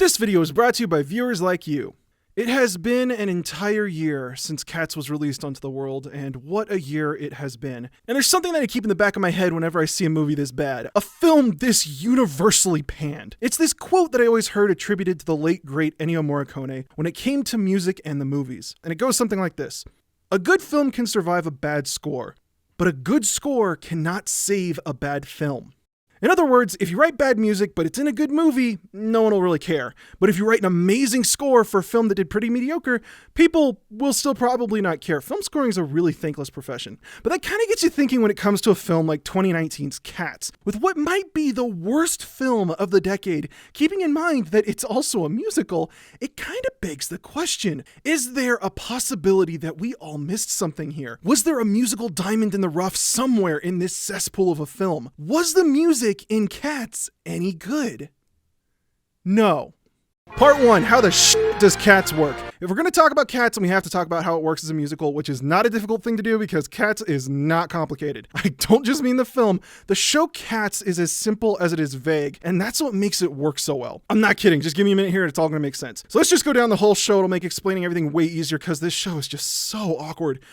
This video is brought to you by viewers like you. It has been an entire year since Cats was released onto the world, and what a year it has been. And there's something that I keep in the back of my head whenever I see a movie this bad. A film this universally panned. It's this quote that I always heard attributed to the late great Ennio Morricone when it came to music and the movies. And it goes something like this. A good film can survive a bad score, but a good score cannot save a bad film. In other words, if you write bad music, but it's in a good movie, no one will really care. But if you write an amazing score for a film that did pretty mediocre, people will still probably not care. Film scoring is a really thankless profession. But that kind of gets you thinking when it comes to a film like 2019's Cats. With what might be the worst film of the decade, keeping in mind that it's also a musical, it kind of begs the question, is there a possibility that we all missed something here? Was there a musical diamond in the rough somewhere in this cesspool of a film? Was the music in Cats any good? No. Part 1, how the shit does Cats work? If we're going to talk about Cats, then we have to talk about how it works as a musical, which is not a difficult thing to do because Cats is not complicated. I don't just mean the film. The show Cats is as simple as it is vague, and that's what makes it work so well. I'm not kidding. Just give me a minute here and it's all going to make sense. So let's just go down the whole show. It'll make explaining everything way easier because this show is just so awkward.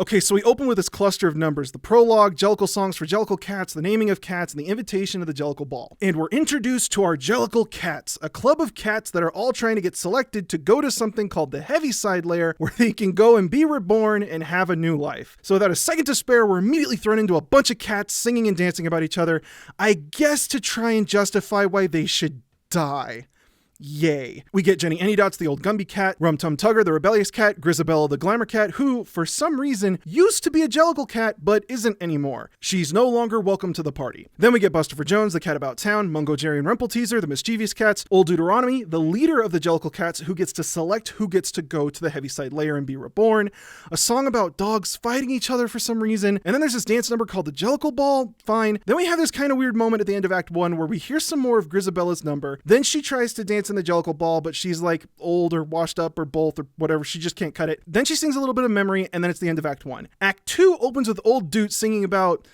Okay, so we open with this cluster of numbers, the prologue, Jellicle songs for Jellicle Cats, the naming of cats, and the invitation of the Jellicle Ball. And we're introduced to our Jellicle Cats, a club of cats that are all trying to get selected to go to something called the Heaviside Layer, where they can go and be reborn and have a new life. So without a second to spare, we're immediately thrown into a bunch of cats singing and dancing about each other, I guess to try and justify why they should die. Yay. We get Jenny Anydots, the old Gumby cat, Rum Tum Tugger, the rebellious cat, Grizabella, the glamour cat, who, for some reason, used to be a Jellicle cat, but isn't anymore. She's no longer welcome to the party. Then we get Buster Jones, the cat about town, Mungo Jerry and Rumpelteazer, the mischievous cats, Old Deuteronomy, the leader of the Jellicle cats, who gets to select who gets to go to the Heaviside Layer and be reborn, a song about dogs fighting each other for some reason, and then there's this dance number called the Jellicle Ball, fine. Then we have this kind of weird moment at the end of Act 1 where we hear some more of Grizabella's number, then she tries to dance in the Jellicle Ball, but she's like old or washed up or both or whatever. She just can't cut it. Then she sings a little bit of Memory, and then it's the end of Act 1. Act 2 opens with Old Dude singing about,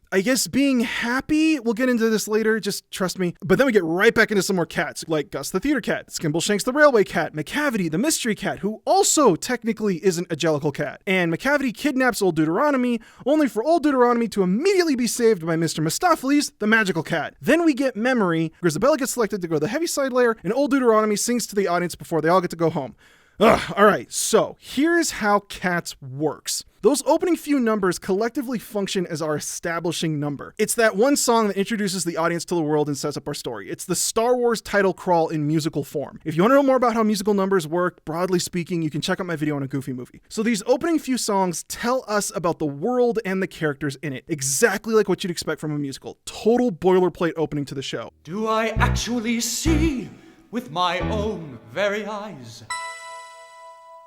I guess, being happy. We'll get into this later, just trust me. But then we get right back into some more cats, like Gus the theater cat, Skimbleshanks the railway cat, McCavity the mystery cat, who also technically isn't a Jellicle cat. And McCavity kidnaps Old Deuteronomy, only for Old Deuteronomy to immediately be saved by Mr. Mistopheles, the magical cat. Then we get Memory, Grizabella gets selected to go to the Heaviside Layer, and Old Deuteronomy sings to the audience before they all get to go home. Alright, so here's how Cats works. Those opening few numbers collectively function as our establishing number. It's that one song that introduces the audience to the world and sets up our story. It's the Star Wars title crawl in musical form. If you want to know more about how musical numbers work, broadly speaking, you can check out my video on a Goofy movie. So these opening few songs tell us about the world and the characters in it, exactly like what you'd expect from a musical. Total boilerplate opening to the show. Do I actually see with my own very eyes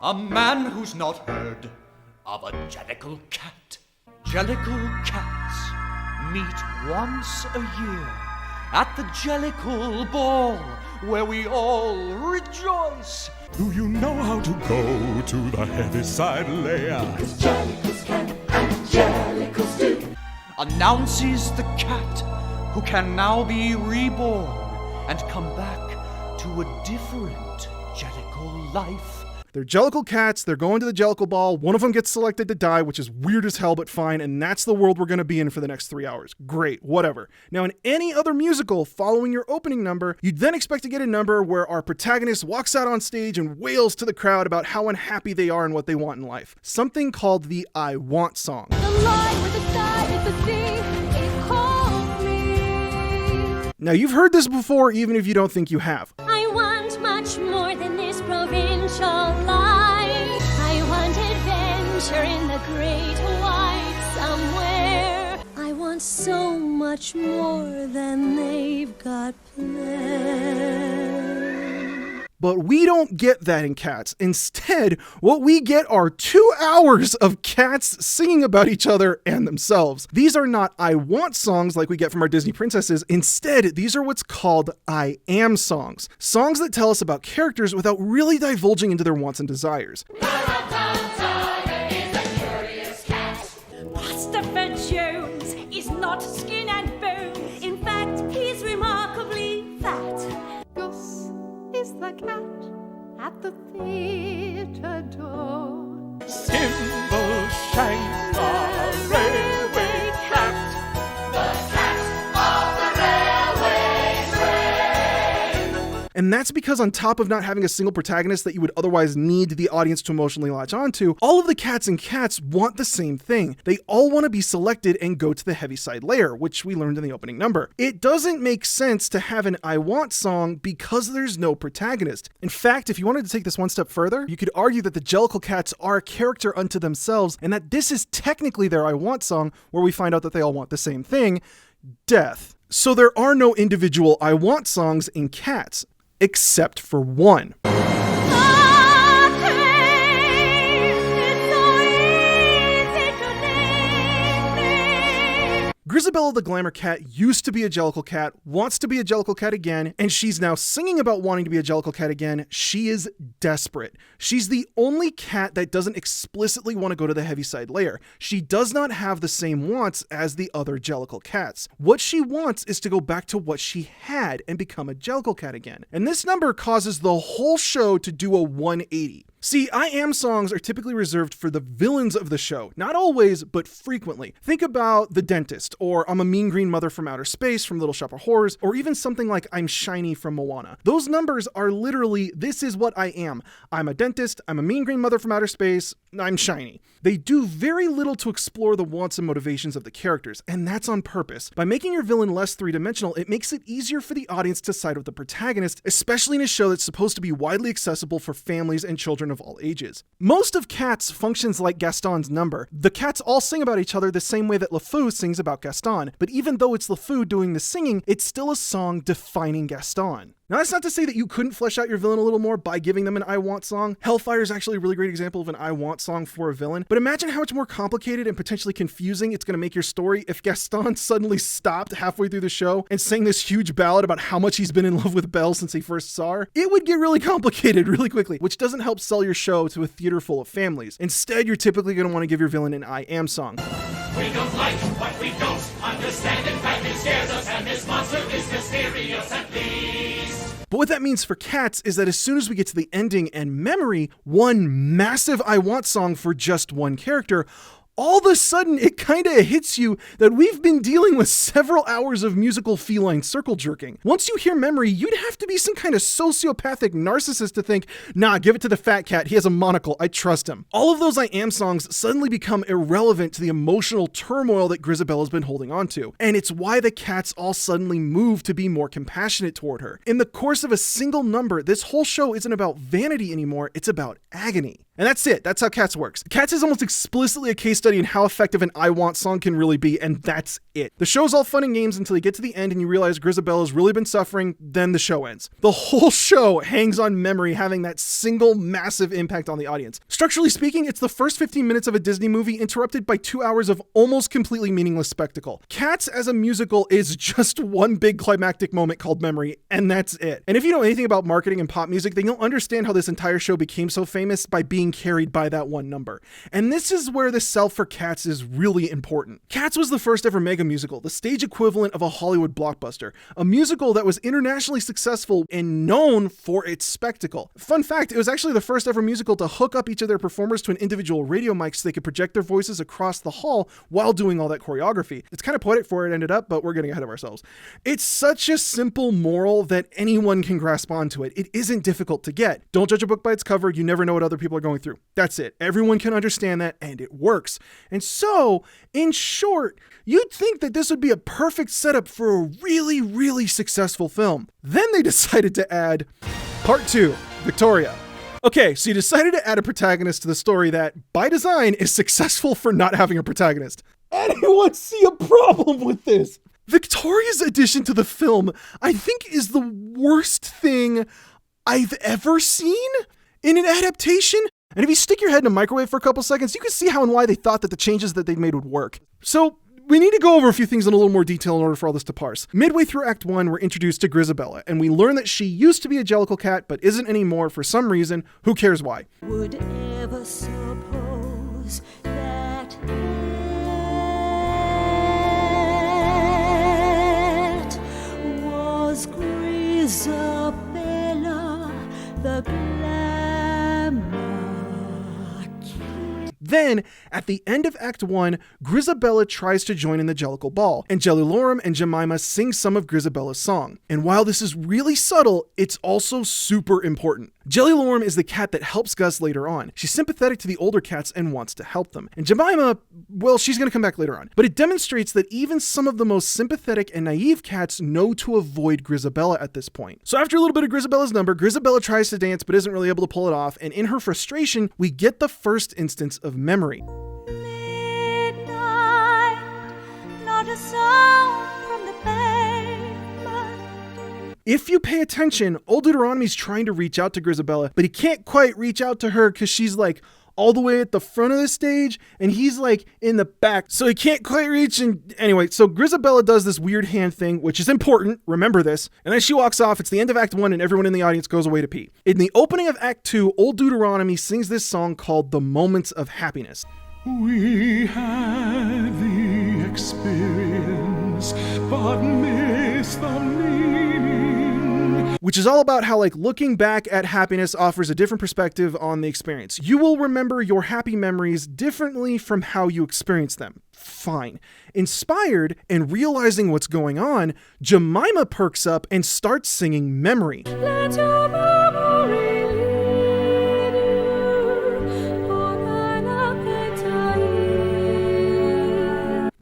a man who's not heard of a Jellicle cat? Jellicle cats meet once a year at the Jellicle Ball, where we all rejoice. Do you know how to go to the Heaviside Layer? Because Jellicles can and Jellicles do. Announces the cat who can now be reborn and come back to a different Jellicle life. They're Jellicle cats, they're going to the Jellicle Ball, one of them gets selected to die, which is weird as hell but fine, and that's the world we're going to be in for the next 3 hours. Great, whatever. Now in any other musical, following your opening number, you'd then expect to get a number where our protagonist walks out on stage and wails to the crowd about how unhappy they are and what they want in life. Something called the I Want song. The line with the sky is the sea, it calls me. Now you've heard this before even if you don't think you have. I want much more than this provincial life. I want adventure in the great white somewhere. I want so much more than they've got planned. But we don't get that in Cats. Instead, what we get are 2 hours of cats singing about each other and themselves. These are not I Want songs like we get from our Disney princesses. Instead, these are what's called I Am songs. Songs that tell us about characters without really divulging into their wants and desires. Christopher Jones is not skin and bone. In fact, he's remarkably fat. Gus is the cat at the theatre door. Cymbal shine the railway cat. And that's because on top of not having a single protagonist that you would otherwise need the audience to emotionally latch onto, all of the cats in Cats want the same thing. They all want to be selected and go to the Heaviside layer, which we learned in the opening number. It doesn't make sense to have an I Want song because there's no protagonist. In fact, if you wanted to take this one step further, you could argue that the Jellicle Cats are a character unto themselves and that this is technically their I Want song, where we find out that they all want the same thing, death. So there are no individual I Want songs in Cats, except for one. Grizabella the Glamour Cat used to be a Jellicle Cat, wants to be a Jellicle Cat again, and she's now singing about wanting to be a Jellicle Cat again. She is desperate. She's the only cat that doesn't explicitly want to go to the Heaviside layer. She does not have the same wants as the other Jellicle Cats. What she wants is to go back to what she had and become a Jellicle Cat again. And this number causes the whole show to do a 180. See, I Am songs are typically reserved for the villains of the show. Not always, but frequently. Think about The Dentist, or I'm a Mean Green Mother from Outer Space from Little Shop of Horrors, or even something like I'm Shiny from Moana. Those numbers are literally, this is what I am. I'm a dentist, I'm a Mean Green Mother from Outer Space, I'm shiny. They do very little to explore the wants and motivations of the characters, and that's on purpose. By making your villain less three-dimensional, it makes it easier for the audience to side with the protagonist, especially in a show that's supposed to be widely accessible for families and children of all ages. Most of Cats functions like Gaston's number. The cats all sing about each other the same way that LeFou sings about Gaston, but even though it's LeFou doing the singing, it's still a song defining Gaston. Now, that's not to say that you couldn't flesh out your villain a little more by giving them an I Want song. Hellfire is actually a really great example of an I Want song for a villain, but imagine how much more complicated and potentially confusing it's going to make your story if Gaston suddenly stopped halfway through the show and sang this huge ballad about how much he's been in love with Belle since he first saw her. It would get really complicated really quickly, which doesn't help sell your show to a theater full of families. Instead, you're typically going to want to give your villain an I Am song. We don't like what we don't understand. In fact, it scares us, and this monster is mysterious at least. But what that means for Cats is that as soon as we get to the ending and memory, one massive I Want song for just one character, all of a sudden it kind of hits you that we've been dealing with several hours of musical feline circle jerking. Once you hear memory, you'd have to be some kind of sociopathic narcissist to think, nah, give it to the fat cat, he has a monocle, I trust him. All of those I Am songs suddenly become irrelevant to the emotional turmoil that Grizabella's been holding on to. And it's why the cats all suddenly move to be more compassionate toward her. In the course of a single number, this whole show isn't about vanity anymore, it's about agony. And that's it. That's how Cats works. Cats is almost explicitly a case study in how effective an I Want song can really be, and that's it. The show's all fun and games until you get to the end and you realize Grizabella's really been suffering, then the show ends. The whole show hangs on memory having that single massive impact on the audience. Structurally speaking, it's the first 15 minutes of a Disney movie interrupted by 2 hours of almost completely meaningless spectacle. Cats as a musical is just one big climactic moment called memory, and that's it. And if you know anything about marketing and pop music, then you'll understand how this entire show became so famous by being carried by that one number. And this is where the sell for Cats is really important. Cats was the first ever mega musical, the stage equivalent of a Hollywood blockbuster, a musical that was internationally successful and known for its spectacle. Fun fact, it was actually the first ever musical to hook up each of their performers to an individual radio mic so they could project their voices across the hall while doing all that choreography. It's kind of poetic for it ended up, but we're getting ahead of ourselves. It's such a simple moral that anyone can grasp onto it. It isn't difficult to get. Don't judge a book by its cover. You never know what other people are going through. That's it. Everyone can understand that, and it works. And so, in short, you'd think that this would be a perfect setup for a really, really successful film. Then they decided to add Part 2, Victoria. Okay, so you decided to add a protagonist to the story that, by design, is successful for not having a protagonist. Anyone see a problem with this? Victoria's addition to the film, I think, is the worst thing I've ever seen in an adaptation. And if you stick your head in a microwave for a couple seconds, you can see how and why they thought that the changes that they'd made would work. So we need to go over a few things in a little more detail in order for all this to parse. Midway through Act 1, we're introduced to Grizabella, and we learn that she used to be a Jellicle Cat, but isn't anymore for some reason. Who cares why? Would ever suppose that it was Grizabella the glamour. Then, at the end of Act 1, Grizabella tries to join in the Jellicle Ball, and Jellilorum and Jemima sing some of Grizabella's song. And while this is really subtle, it's also super important. Jellilorum is the cat that helps Gus later on. She's sympathetic to the older cats and wants to help them. And Jemima, well, she's going to come back later on. But it demonstrates that even some of the most sympathetic and naive cats know to avoid Grizabella at this point. So after a little bit of Grizabella's number, Grizabella tries to dance but isn't really able to pull it off, and in her frustration, we get the first instance of memory. Midnight, not a sound from the pavement. If you pay attention, old Deuteronomy's trying to reach out to Grizabella, but he can't quite reach out to her because she's like all the way at the front of the stage and he's like in the back, so he can't quite reach. And anyway, so Grizabella does this weird hand thing, which is important, remember this, and then she walks off. It's the end of Act 1 and everyone in the audience goes away to pee. In the opening of Act 2, old Deuteronomy sings this song called The Moments of Happiness. We had the experience, but missed the meaning. Which is all about how, like, looking back at happiness offers a different perspective on the experience. You will remember your happy memories differently from how you experience them. Fine. Inspired and realizing what's going on, Jemima perks up and starts singing Memory. Let your memory lead you on an appetite.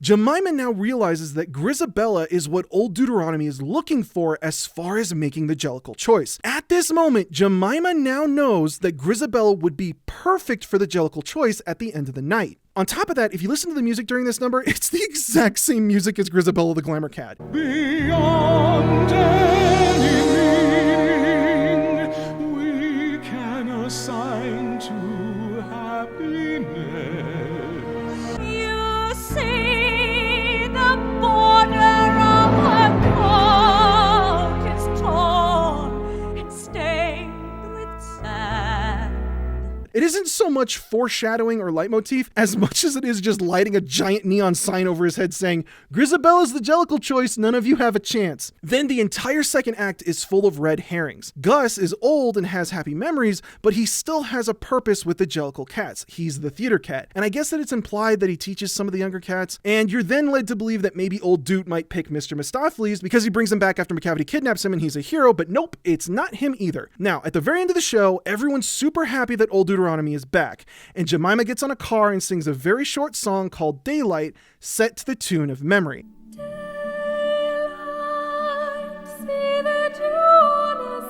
Jemima now realizes that Grizabella is what old Deuteronomy is looking for as far as making the Jellicle choice. At this moment, Jemima now knows that Grizabella would be perfect for the Jellicle choice at the end of the night. On top of that, if you listen to the music during this number, it's the exact same music as Grizabella the Glamour Cat. Beyond any meaning we can assign to happiness. You see the border of her coat is torn and stained with sand. It isn't so much foreshadowing or leitmotif as much as it is just lighting a giant neon sign over his head saying, Grizabella's the Jellicle choice, none of you have a chance. Then the entire second act is full of red herrings. Gus is old and has happy memories, but he still has a purpose with the Jellicle cats. He's the theater cat. And I guess that it's implied that he teaches some of the younger cats, and you're then led to believe that maybe old Doot might pick Mr. Mistopheles because he brings him back after McCavity kidnaps him and he's a hero, but nope, it's not him either. Now, at the very end of the show, everyone's super happy that old Deuteronomy is back, and Jemima gets on a car and sings a very short song called Daylight, set to the tune of Memory. Daylight, see the dew on the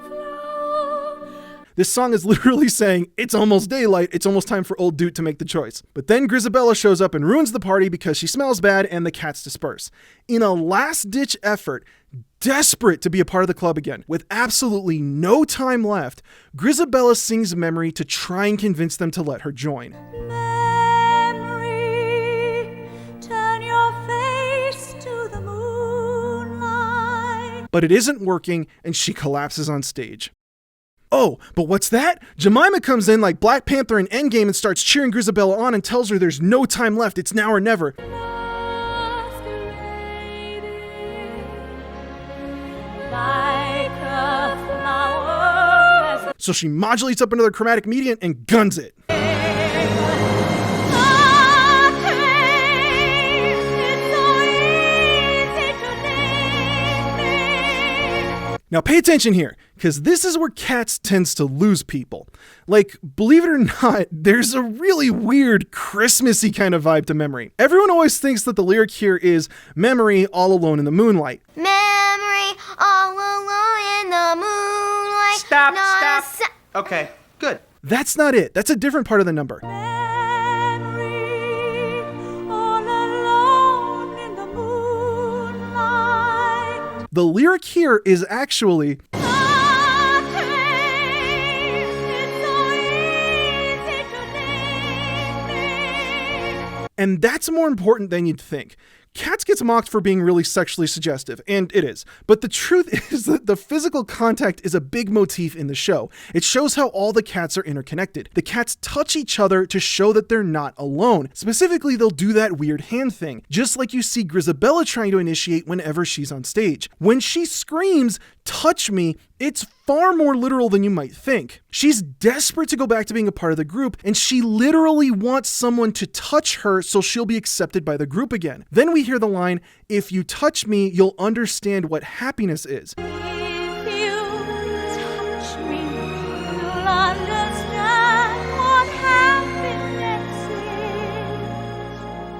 sunflower. This song is literally saying, it's almost daylight, it's almost time for old Doot to make the choice. But then Grizabella shows up and ruins the party because she smells bad and the cats disperse. In a last-ditch effort, desperate to be a part of the club again, with absolutely no time left, Grizabella sings Memory to try and convince them to let her join. Memory, turn your face to the moonlight. But it isn't working and she collapses on stage. Oh, but what's that? Jemima comes in like Black Panther in Endgame and starts cheering Grizabella on and tells her there's no time left, it's now or never. Like a flower. So she modulates up another chromatic median and guns it. Now pay attention here, because this is where Cats tends to lose people. Like, believe it or not, there's a really weird Christmassy kind of vibe to Memory. Everyone always thinks that the lyric here is Memory all alone in the moonlight. Memory all alone in the moonlight. Stop. Not a Okay, good. That's not it. That's a different part of the number. Memory, all alone in the moonlight. The lyric here is actually, and that's more important than you'd think. Cats gets mocked for being really sexually suggestive, and it is. But the truth is that the physical contact is a big motif in the show. It shows how all the cats are interconnected. The cats touch each other to show that they're not alone. Specifically, they'll do that weird hand thing, just like you see Grizabella trying to initiate whenever she's on stage. When she screams, "Touch me," It's far more literal than you might think. She's desperate to go back to being a part of the group, and she literally wants someone to touch her so she'll be accepted by the group again. Then we hear the line, "If you touch me, you'll understand what happiness is." If you touch me, you'll understand what happiness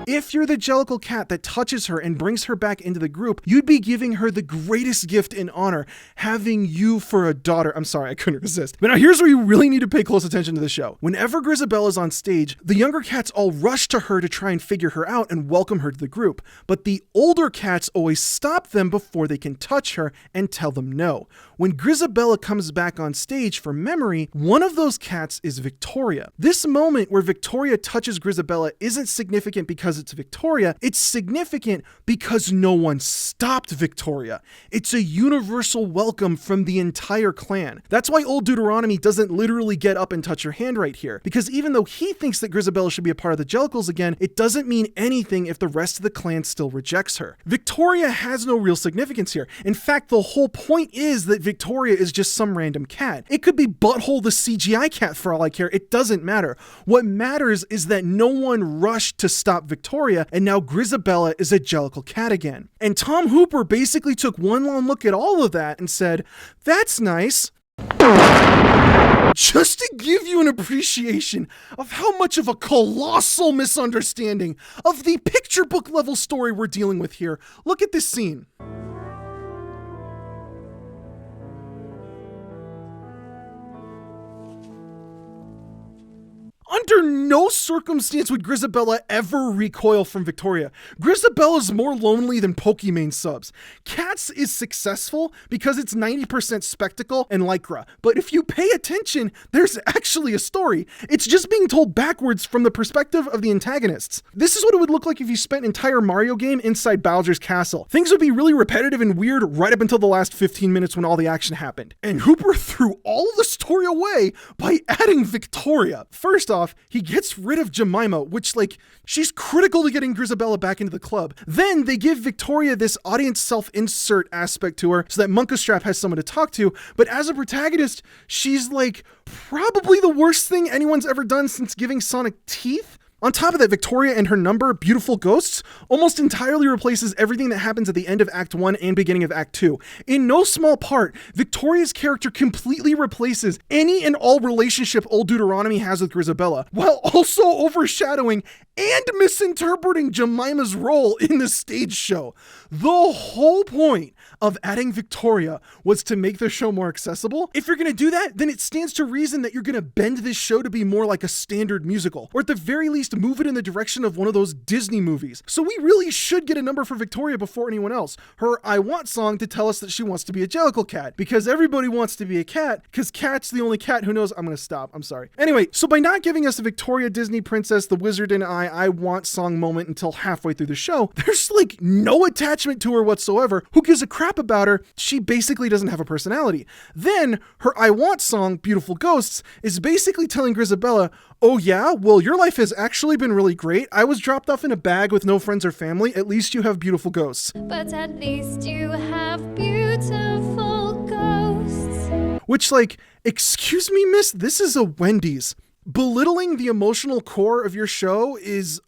is. If you're the Jellicle cat that touches her and brings her back into the group, you'd be giving her the greatest gift in honor, having you for a daughter. I'm sorry, I couldn't resist. But now here's where you really need to pay close attention to the show. Whenever Grizabella's on stage, the younger cats all rush to her to try and figure her out and welcome her to the group. But the older cats always stop them before they can touch her and tell them no. When Grizabella comes back on stage for memory, one of those cats is Victoria. This moment where Victoria touches Grizabella isn't significant because it's Victoria. It's significant because no one stopped Victoria. It's a universal welcome from the entire clan. That's why old Deuteronomy doesn't literally get up and touch her hand right here, because even though he thinks that Grizabella should be a part of the Jellicles again, it doesn't mean anything if the rest of the clan still rejects her. Victoria has no real significance here. In fact, the whole point is that Victoria is just some random cat. It could be Butthole the CGI cat for all I care. It doesn't matter. What matters is that no one rushed to stop Victoria, and now Grizabella is a Jellicle cat again. And Tom Hooper basically took one long look at all of that and said, "That's nice." Just to give you an appreciation of how much of a colossal misunderstanding of the picture book level story we're dealing with here, look at this scene. Under no circumstance would Grizabella ever recoil from Victoria. Grizabella's more lonely than Pokimane subs. Cats is successful because it's 90% spectacle and lycra. But if you pay attention, there's actually a story. It's just being told backwards from the perspective of the antagonists. This is what it would look like if you spent an entire Mario game inside Bowser's castle. Things would be really repetitive and weird right up until the last 15 minutes when all the action happened. And Hooper threw all the story away by adding Victoria. First off, he gets rid of Jemima, which, she's critical to getting Grizabella back into the club. Then they give Victoria this audience self-insert aspect to her so that Monkastrap has someone to talk to, but as a protagonist, she's probably the worst thing anyone's ever done since giving Sonic teeth. On top of that, Victoria and her number, Beautiful Ghosts, almost entirely replaces everything that happens at the end of Act 1 and beginning of Act 2. In no small part, Victoria's character completely replaces any and all relationship old Deuteronomy has with Grizabella, while also overshadowing and misinterpreting Jemima's role in the stage show. The whole point of adding Victoria was to make the show more accessible. If you're gonna do that, then it stands to reason that you're gonna bend this show to be more like a standard musical, or at the very least move it in the direction of one of those Disney movies. So we really should get a number for Victoria before anyone else. Her I Want song to tell us that she wants to be a Jellicle cat, because everybody wants to be a cat, because Cat's the only cat who knows. I'm gonna stop, I'm sorry. Anyway, so by not giving us a Victoria Disney Princess, the Wizard and I Want song moment until halfway through the show, there's no attachment to her whatsoever. Who gives a crap about her? She basically doesn't have a personality. Then her I Want song, Beautiful Ghosts, is basically telling Grizabella, "Oh yeah, well your life has actually been really great. I was dropped off in a bag with no friends or family. At least you have beautiful ghosts." But at least you have beautiful ghosts. Which, excuse me, miss, this is a Wendy's. Belittling the emotional core of your show is,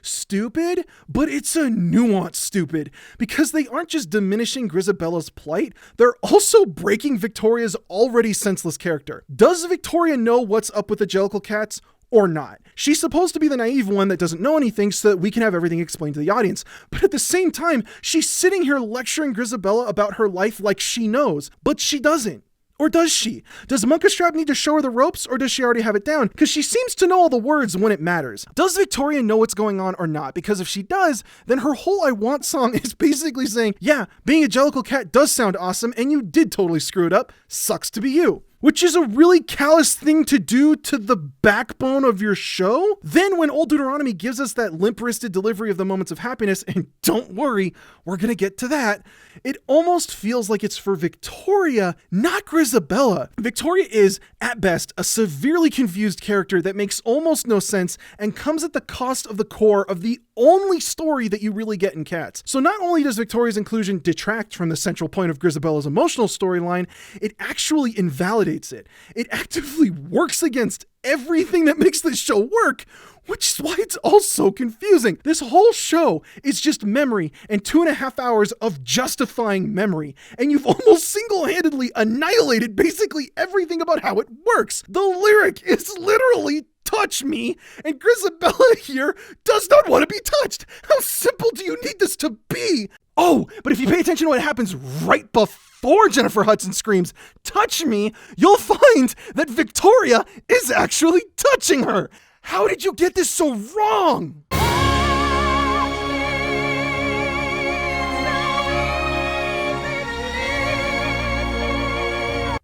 stupid, but it's a nuanced stupid, because they aren't just diminishing Grizabella's plight, they're also breaking Victoria's already senseless character. Does Victoria know what's up with the Jellicle cats? Or not? She's supposed to be the naive one that doesn't know anything so that we can have everything explained to the audience. But at the same time, she's sitting here lecturing Grizabella about her life like she knows, but she doesn't. Or does she? Does Monkastrap need to show her the ropes, or does she already have it down? Because she seems to know all the words when it matters. Does Victoria know what's going on or not? Because if she does, then her whole I Want song is basically saying, yeah, being a Jellicle cat does sound awesome, and you did totally screw it up. Sucks to be you. Which is a really callous thing to do to the backbone of your show. Then when old Deuteronomy gives us that limp-wristed delivery of the moments of happiness, and don't worry, we're gonna get to that, it almost feels like it's for Victoria, not Grizabella. Victoria is, at best, a severely confused character that makes almost no sense and comes at the cost of the core of the only story that you really get in Cats. So not only does Victoria's inclusion detract from the central point of Grizabella's emotional storyline, it actually invalidates it. It actively works against everything that makes this show work, which is why it's all so confusing. This whole show is just memory and 2.5 hours of justifying memory, and you've almost single-handedly annihilated basically everything about how it works. The lyric is literally touch me, and Grizabella here does not want to be touched. How simple do you need this to be? Oh, but if you pay attention to what happens right before Jennifer Hudson screams, touch me, you'll find that Victoria is actually touching her. How did you get this so wrong?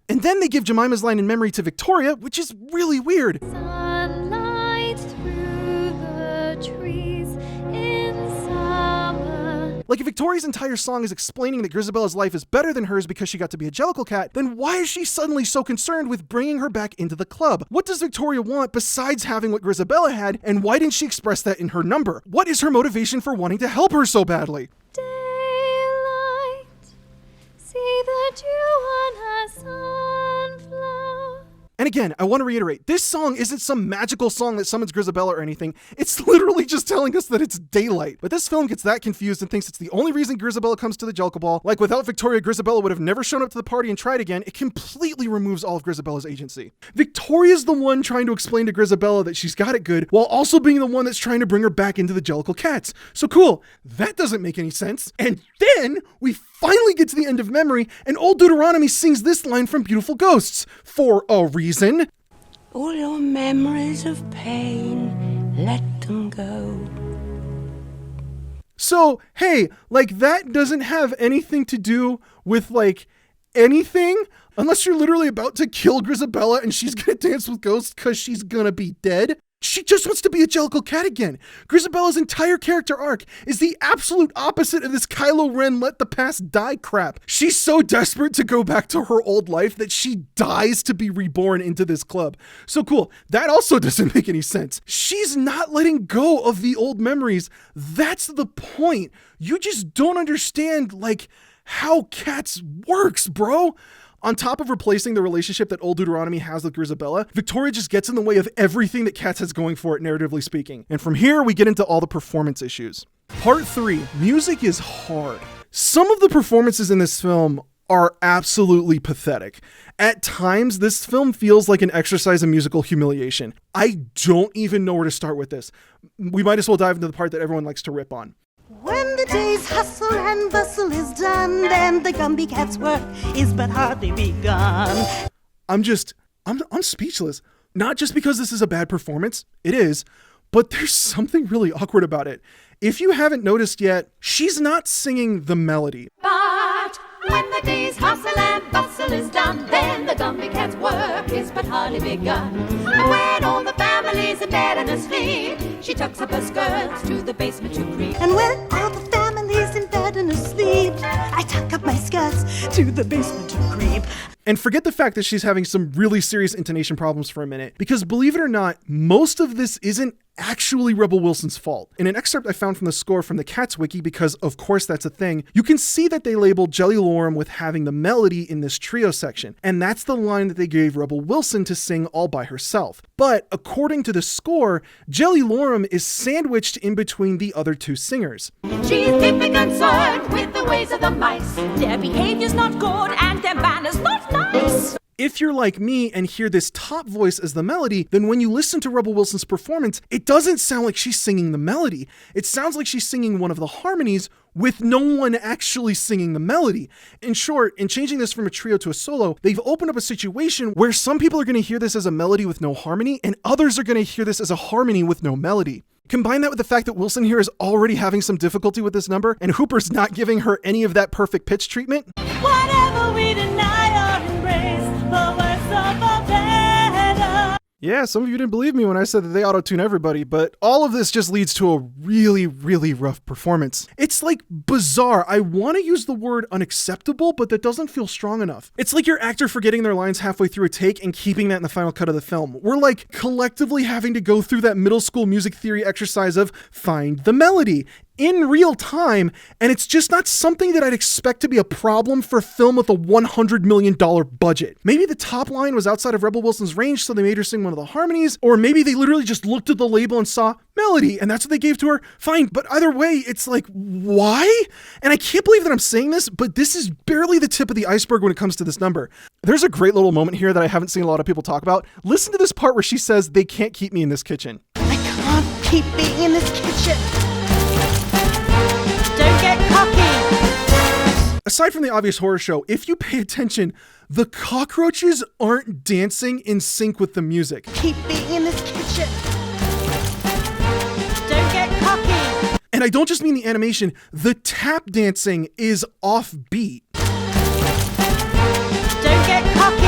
And then they give Jemima's line in memory to Victoria, which is really weird. Sunlight through the trees in summer. Like, if Victoria's entire song is explaining that Grizabella's life is better than hers because she got to be a Jellicle cat, then why is she suddenly so concerned with bringing her back into the club? What does Victoria want besides having what Grizabella had, and why didn't she express that in her number? What is her motivation for wanting to help her so badly? Daylight, see the dew on her sunflower. And again, I want to reiterate, this song isn't some magical song that summons Grizabella or anything. It's literally just telling us that it's daylight. But this film gets that confused and thinks it's the only reason Grizabella comes to the Jellicle Ball. Like, without Victoria, Grizabella would have never shown up to the party and tried again. It completely removes all of Grizabella's agency. Victoria's the one trying to explain to Grizabella that she's got it good, while also being the one that's trying to bring her back into the Jellicle Cats. So cool, that doesn't make any sense. And then we finally get to the end of memory, and old Deuteronomy sings this line from Beautiful Ghosts, for a reason. All your memories of pain, let them go. So, hey, like, that doesn't have anything to do with, like, anything, unless you're literally about to kill Grizabella and she's gonna dance with ghosts because she's gonna be dead. She just wants to be a Jellicle cat again. Grizabella's entire character arc is the absolute opposite of this Kylo Ren let the past die crap. She's so desperate to go back to her old life that she dies to be reborn into this club. So cool, that also doesn't make any sense. She's not letting go of the old memories. That's the point. You just don't understand, like, how Cats works, bro. On top of replacing the relationship that old Deuteronomy has with Grizabella, Victoria just gets in the way of everything that Cats has going for it, narratively speaking. And from here, we get into all the performance issues. Part 3, music is hard. Some of the performances in this film are absolutely pathetic. At times, this film feels like an exercise in musical humiliation. I don't even know where to start with this. We might as well dive into the part that everyone likes to rip on. When the day's hustle and bustle is done, then the Gumby Cat's work is but hardly begun. I'm speechless. Not just because this is a bad performance, it is, but there's something really awkward about it. If you haven't noticed yet, she's not singing the melody. But when the day's hustle and bustle is done, then the Gumby Cat's work is but hardly begun. When all the family's in bed and asleep, she tucks up her skirts to the basement to creep. And when all the family's in bed and asleep, I tuck up my skirts to the basement to creep. And forget the fact that she's having some really serious intonation problems for a minute, because believe it or not, most of this isn't actually Rebel Wilson's fault. In an excerpt I found from the score from the Cats wiki, because of course that's a thing, you can see that they labeled Jelly Lorem with having the melody in this trio section, and that's the line that they gave Rebel Wilson to sing all by herself. But according to the score, Jelly Lorem is sandwiched in between the other two singers. She's deeply concerned with the ways of the mice. Their behavior's not good and their manners not nice. If you're like me and hear this top voice as the melody, then when you listen to Rebel Wilson's performance, it doesn't sound like she's singing the melody. It sounds like she's singing one of the harmonies with no one actually singing the melody. In short, in changing this from a trio to a solo, they've opened up a situation where some people are going to hear this as a melody with no harmony, and others are going to hear this as a harmony with no melody. Combine that with the fact that Wilson here is already having some difficulty with this number, and Hooper's not giving her any of that perfect pitch treatment. Whatever we deny or embrace, the worse of the better. Yeah, some of you didn't believe me when I said that they auto-tune everybody, but all of this just leads to a really, really rough performance. It's like bizarre. I want to use the word unacceptable, but that doesn't feel strong enough. It's like your actor forgetting their lines halfway through a take and keeping that in the final cut of the film. We're like collectively having to go through that middle school music theory exercise of find the melody in real time, and it's just not something that I'd expect to be a problem for a film with a $100 million budget. Maybe the top line was outside of Rebel Wilson's range, so they made her sing one of the harmonies, or maybe they literally just looked at the label and saw melody, and that's what they gave to her. Fine, but either way, it's like, why? And I can't believe that I'm saying this, but this is barely the tip of the iceberg when it comes to this number. There's a great little moment here that I haven't seen a lot of people talk about. Listen to this part where she says, "They can't keep me in this kitchen." I can't keep being in this kitchen. Don't get cocky. Aside from the obvious horror show, if you pay attention, the cockroaches aren't dancing in sync with the music. Keep being in this kitchen. Don't get cocky. And I don't just mean the animation, the tap dancing is offbeat. Don't get cocky.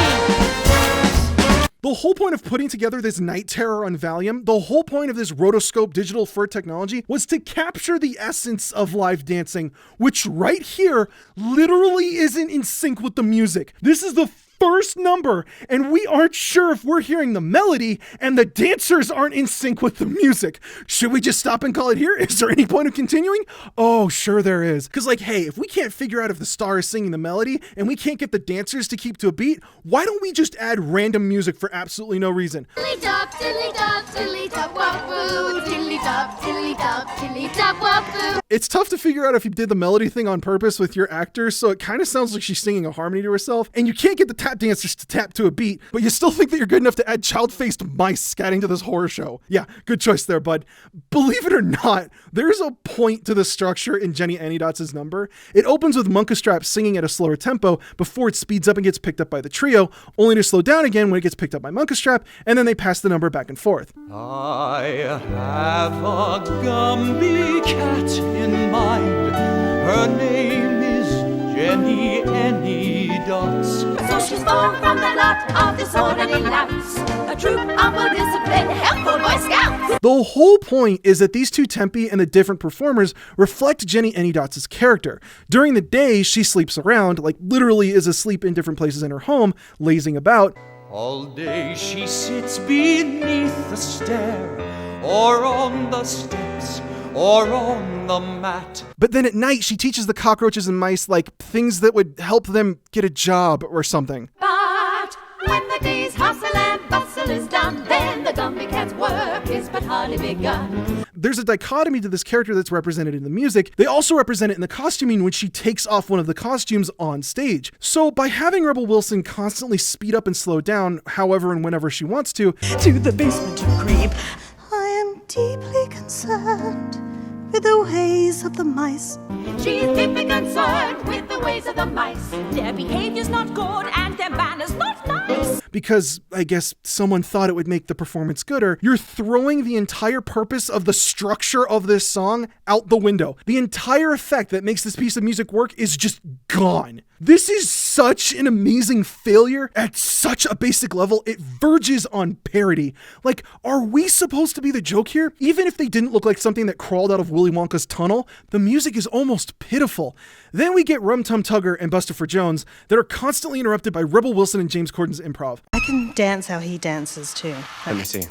The whole point of putting together this night terror on Valium, the whole point of this rotoscope digital fur technology was to capture the essence of live dancing, which right here literally isn't in sync with the music. This is the first number, and we aren't sure if we're hearing the melody, and the dancers aren't in sync with the music. Should we just stop and call it here? Is there any point of continuing? Oh, sure there is. Because like, hey, if we can't figure out if the star is singing the melody, and we can't get the dancers to keep to a beat, why don't we just add random music for absolutely no reason? Tilly-dop, tilly-dop, tilly-dop, wop-boo. Tilly-dop, tilly-dop, tilly-dop, wop-boo. It's tough to figure out if you did the melody thing on purpose with your actor, so it kind of sounds like she's singing a harmony to herself, and you can't get the tap dancers to tap to a beat, but you still think that you're good enough to add child-faced mice scatting to this horror show. Yeah, good choice there, bud. Believe it or not, there's a point to the structure in Jenny Anydots' number. It opens with Munkustrap singing at a slower tempo before it speeds up and gets picked up by the trio, only to slow down again when it gets picked up by Munkustrap, and then they pass the number back and forth. I have a Gumby cat in mind. Her name is Jenny Anydots. So she's born from the lot of disorderly louts, a troop of well-disciplined, helpful Boy Scouts. The whole point is that these two tempi and the different performers reflect Jenny Anydots' character. During the day, she sleeps around, like literally is asleep in different places in her home, lazing about. All day she sits beneath the stair, or on the steps, or on the mat. But then at night, she teaches the cockroaches and mice like things that would help them get a job or something. But when the day's hustle and bustle is done, then the Gumby Cat's work is but hardly begun. There's a dichotomy to this character that's represented in the music. They also represent it in the costuming when she takes off one of the costumes on stage. So by having Rebel Wilson constantly speed up and slow down however and whenever she wants to the basement to creep. I am deeply concerned with the ways of the mice. She's deeply concerned with the ways of the mice. Their behavior's not good and their manners not nice. Because I guess someone thought it would make the performance gooder, you're throwing the entire purpose of the structure of this song out the window. The entire effect that makes this piece of music work is just gone. This is such an amazing failure at such a basic level, it verges on parody. Like, are we supposed to be the joke here? Even if they didn't look like something that crawled out of Willy Wonka's tunnel, the music is almost pitiful. Then we get Rum Tum Tugger and Buster for Jones that are constantly interrupted by Rebel Wilson and James Corden's improv. I can dance how he dances too. Let me see.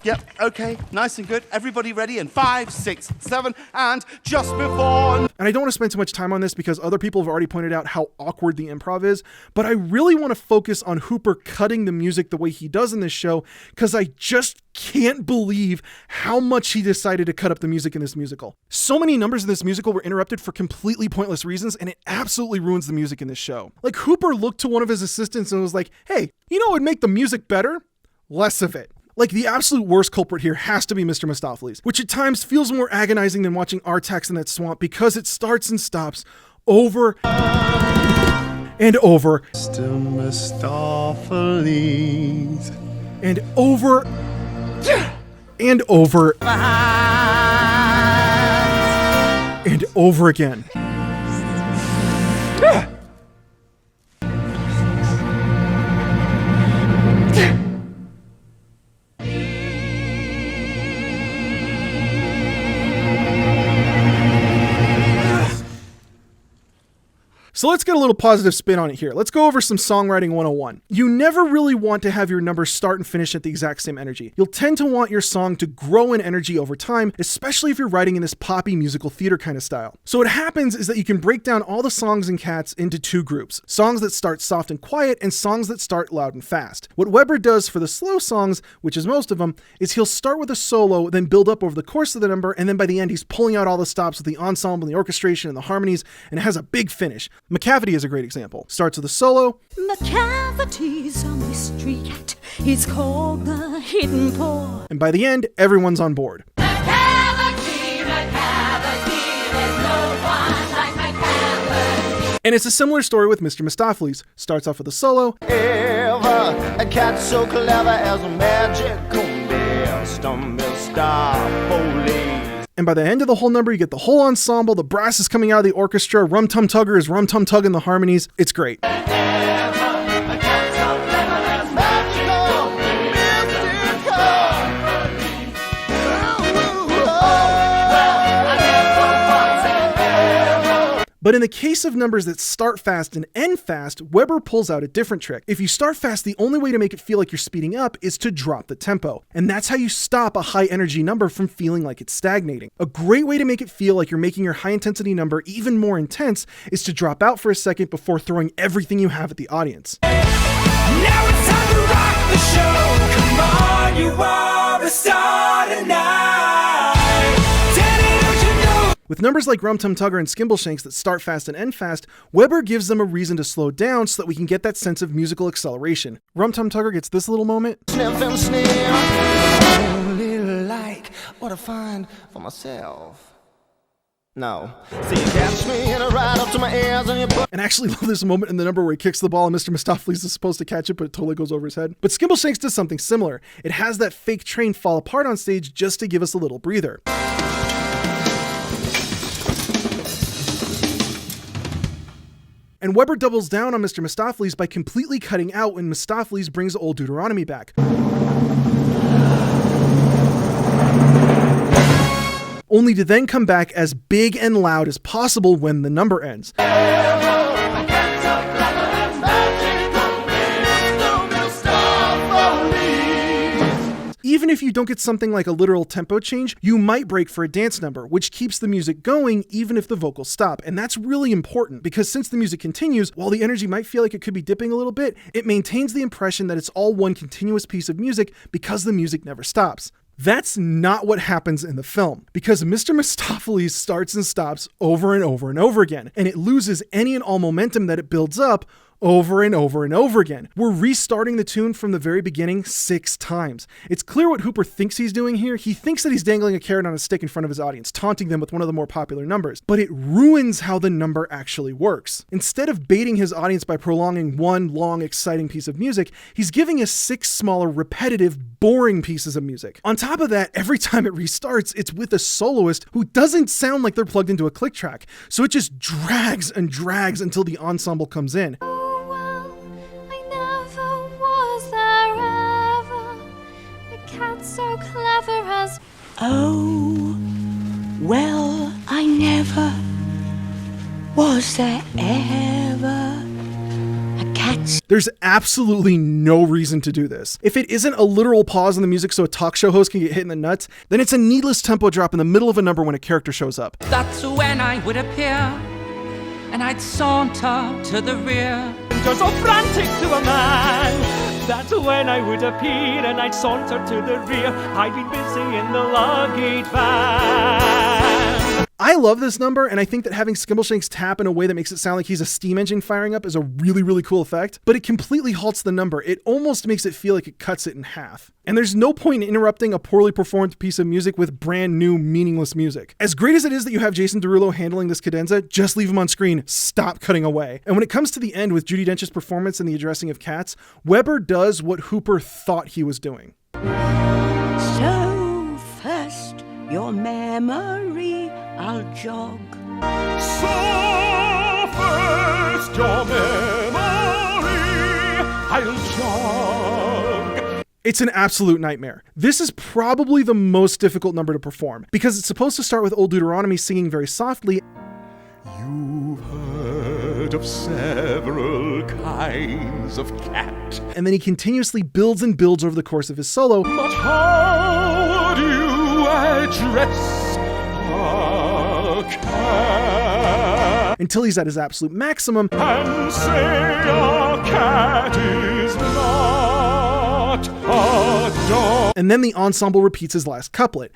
Yep, okay, nice and good. Everybody ready? And 5, 6, 7, and just before. And I don't want to spend too much time on this because other people have already pointed out how awkward the improv is, but I really want to focus on Hooper cutting the music the way he does in this show because I just can't believe how much he decided to cut up the music in this musical. So many numbers in this musical were interrupted for completely pointless reasons, and it absolutely ruins the music in this show. Like, Hooper looked to one of his assistants and was like, hey, you know what would make the music better? Less of it. Like, the absolute worst culprit here has to be Mr. Mistopheles, which at times feels more agonizing than watching Artax in that swamp because it starts and stops over and over Mr. Mistopheles. and over and over and over again. So let's get a little positive spin on it here. Let's go over some songwriting 101. You never really want to have your numbers start and finish at the exact same energy. You'll tend to want your song to grow in energy over time, especially if you're writing in this poppy musical theater kind of style. So what happens is that you can break down all the songs in Cats into two groups: songs that start soft and quiet and songs that start loud and fast. What Weber does for the slow songs, which is most of them, is he'll start with a solo, then build up over the course of the number, and then by the end he's pulling out all the stops with the ensemble and the orchestration and the harmonies, and it has a big finish. McCavity is a great example. Starts with a solo. McCavity's a mystery cat. He's called the Hidden Paw. And by the end, everyone's on board. And it's a similar story with Mr. Mistopheles. Starts off with a solo. A cat so clever as a magical Mistopheles. And by the end of the whole number, you get the whole ensemble, the brass is coming out of the orchestra, Rum Tum Tugger is Rum Tum Tugging the harmonies. It's great. But in the case of numbers that start fast and end fast, Weber pulls out a different trick. If you start fast, the only way to make it feel like you're speeding up is to drop the tempo. And that's how you stop a high energy number from feeling like it's stagnating. A great way to make it feel like you're making your high intensity number even more intense is to drop out for a second before throwing everything you have at the audience. Now it's time to rock the show. Come on, you are the star tonight. Daddy, don't you know? With numbers like Rum Tum Tugger and Skimbleshanks that start fast and end fast, Weber gives them a reason to slow down so that we can get that sense of musical acceleration. Rum Tum Tugger gets this little moment. Sniff and sniff. I only like what I find for myself. No. So you catch me and I ride up to my ears and you put. And I actually love this moment in the number where he kicks the ball and Mr. Mistopheles is supposed to catch it, but it totally goes over his head. But Skimbleshanks does something similar. It has that fake train fall apart on stage just to give us a little breather. And Weber doubles down on Mr. Mistopheles by completely cutting out when Mistopheles brings Old Deuteronomy back. Only to then come back as big and loud as possible when the number ends. Even if you don't get something like a literal tempo change, you might break for a dance number, which keeps the music going even if the vocals stop. And that's really important because since the music continues, while the energy might feel like it could be dipping a little bit, it maintains the impression that it's all one continuous piece of music because the music never stops. That's not what happens in the film, because Mr. Mistopheles starts and stops over and over and over again, and it loses any and all momentum that it builds up over and over and over again. We're restarting the tune from the very beginning 6 times. It's clear what Hooper thinks he's doing here. He thinks that he's dangling a carrot on a stick in front of his audience, taunting them with one of the more popular numbers, but it ruins how the number actually works. Instead of baiting his audience by prolonging one long, exciting piece of music, he's giving us 6 smaller, repetitive, boring pieces of music. On top of that, every time it restarts, it's with a soloist who doesn't sound like they're plugged into a click track, so it just drags and drags until the ensemble comes in. So clever as. Oh, well, I never. Was there ever a cat? There's absolutely no reason to do this. If it isn't a literal pause in the music so a talk show host can get hit in the nuts, then it's a needless tempo drop in the middle of a number when a character shows up. That's when I would appear, and I'd saunter to the rear. Just so frantic to a man. That's when I would appear and I'd saunter to the rear. I'd be busy in the luggage van. I love this number, and I think that having Skimbleshanks tap in a way that makes it sound like he's a steam engine firing up is a really, really cool effect, but it completely halts the number. It almost makes it feel like it cuts it in half. And there's no point in interrupting a poorly performed piece of music with brand new, meaningless music. As great as it is that you have Jason Derulo handling this cadenza, just leave him on screen. Stop cutting away. And when it comes to the end with Judi Dench's performance and the addressing of cats, Weber does what Hooper thought he was doing. So first, your memory I'll jog. So first your memory I'll jog. It's an absolute nightmare. This is probably the most difficult number to perform because it's supposed to start with Old Deuteronomy singing very softly. You've heard made of several kinds of cat. And then he continuously builds and builds over the course of his solo. But how do you address a cat? Until he's at his absolute maximum. And say a cat is not a dog. And then the ensemble repeats his last couplet.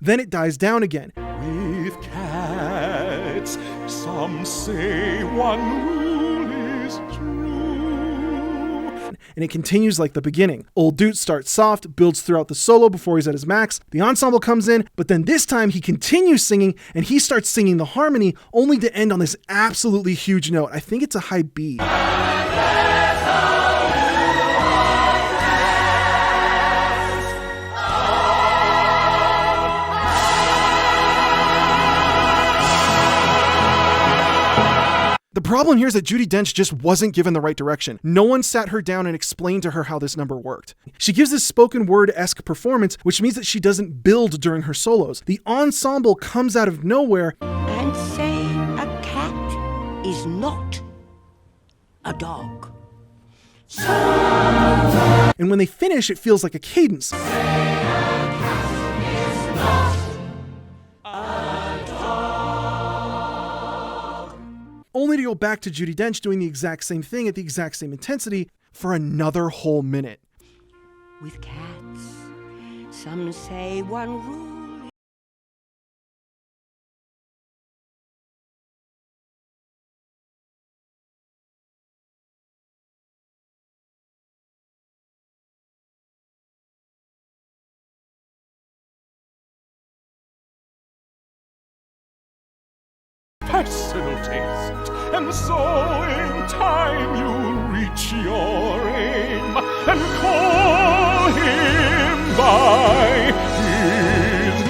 Then it dies down again. With cats, some say one rule is true. And it continues like the beginning. Old Dude starts soft, builds throughout the solo before he's at his max. The ensemble comes in, but then this time he continues singing, and he starts singing the harmony, only to end on this absolutely huge note. I think it's a high B. The problem here is that Judi Dench just wasn't given the right direction. No one sat her down and explained to her how this number worked. She gives this spoken word-esque performance, which means that she doesn't build during her solos. The ensemble comes out of nowhere And say a cat is not a dog. and when they finish, it feels like a cadence. Only to go back to Judi Dench doing the exact same thing at the exact same intensity for another whole minute. With cats, some say one rule. Personal taste, and so in time you'll reach your aim and call him by his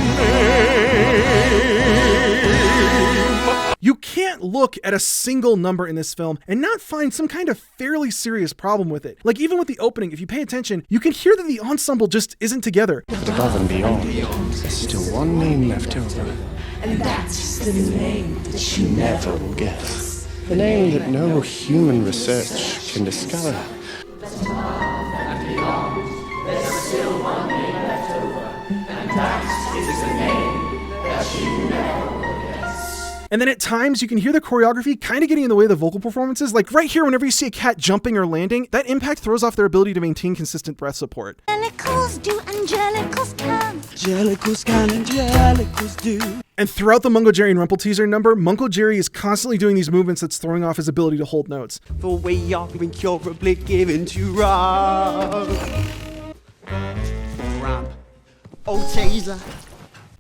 name. You can't look at a single number in this film and not find some kind of fairly serious problem with it. Like even with the opening, if you pay attention, you can hear that the ensemble just isn't together. Above and beyond, there's still one name left over. And that's the name that you never will guess. The name that no human research can discover. But above and beyond, there's still one name left over. And that is the name that you never will guess. And then at times you can hear the choreography kind of getting in the way of the vocal performances. Like right here, whenever you see a cat jumping or landing, that impact throws off their ability to maintain consistent breath support. Angelicals do, angelicals can. Angelicals can, angelicals do. And throughout the Mungo Jerry and Rumple teaser number, Mungo Jerry is constantly doing these movements that's throwing off his ability to hold notes. For we are incurably given to ramp. Oh, teaser.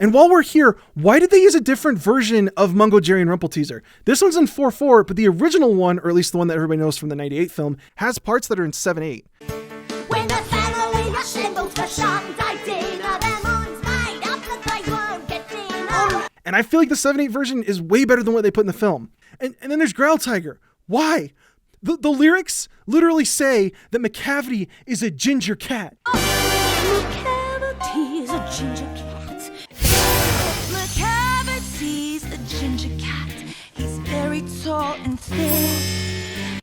And while we're here, why did they use a different version of Mungo Jerry and Rumple teaser? This one's in 4/4, but the original one, or at least the one that everybody knows from the 98 film, has parts that are in 7/8. When the family assembles for Sunday dinner, their minds made up that they won't get dinner. And I feel like the 7/8 version is way better than what they put in the film. And then there's Growl Tiger. Why? The lyrics literally say that McCavity is a ginger cat. McCavity is a ginger cat. McCavity's a ginger cat. He's very tall and thin.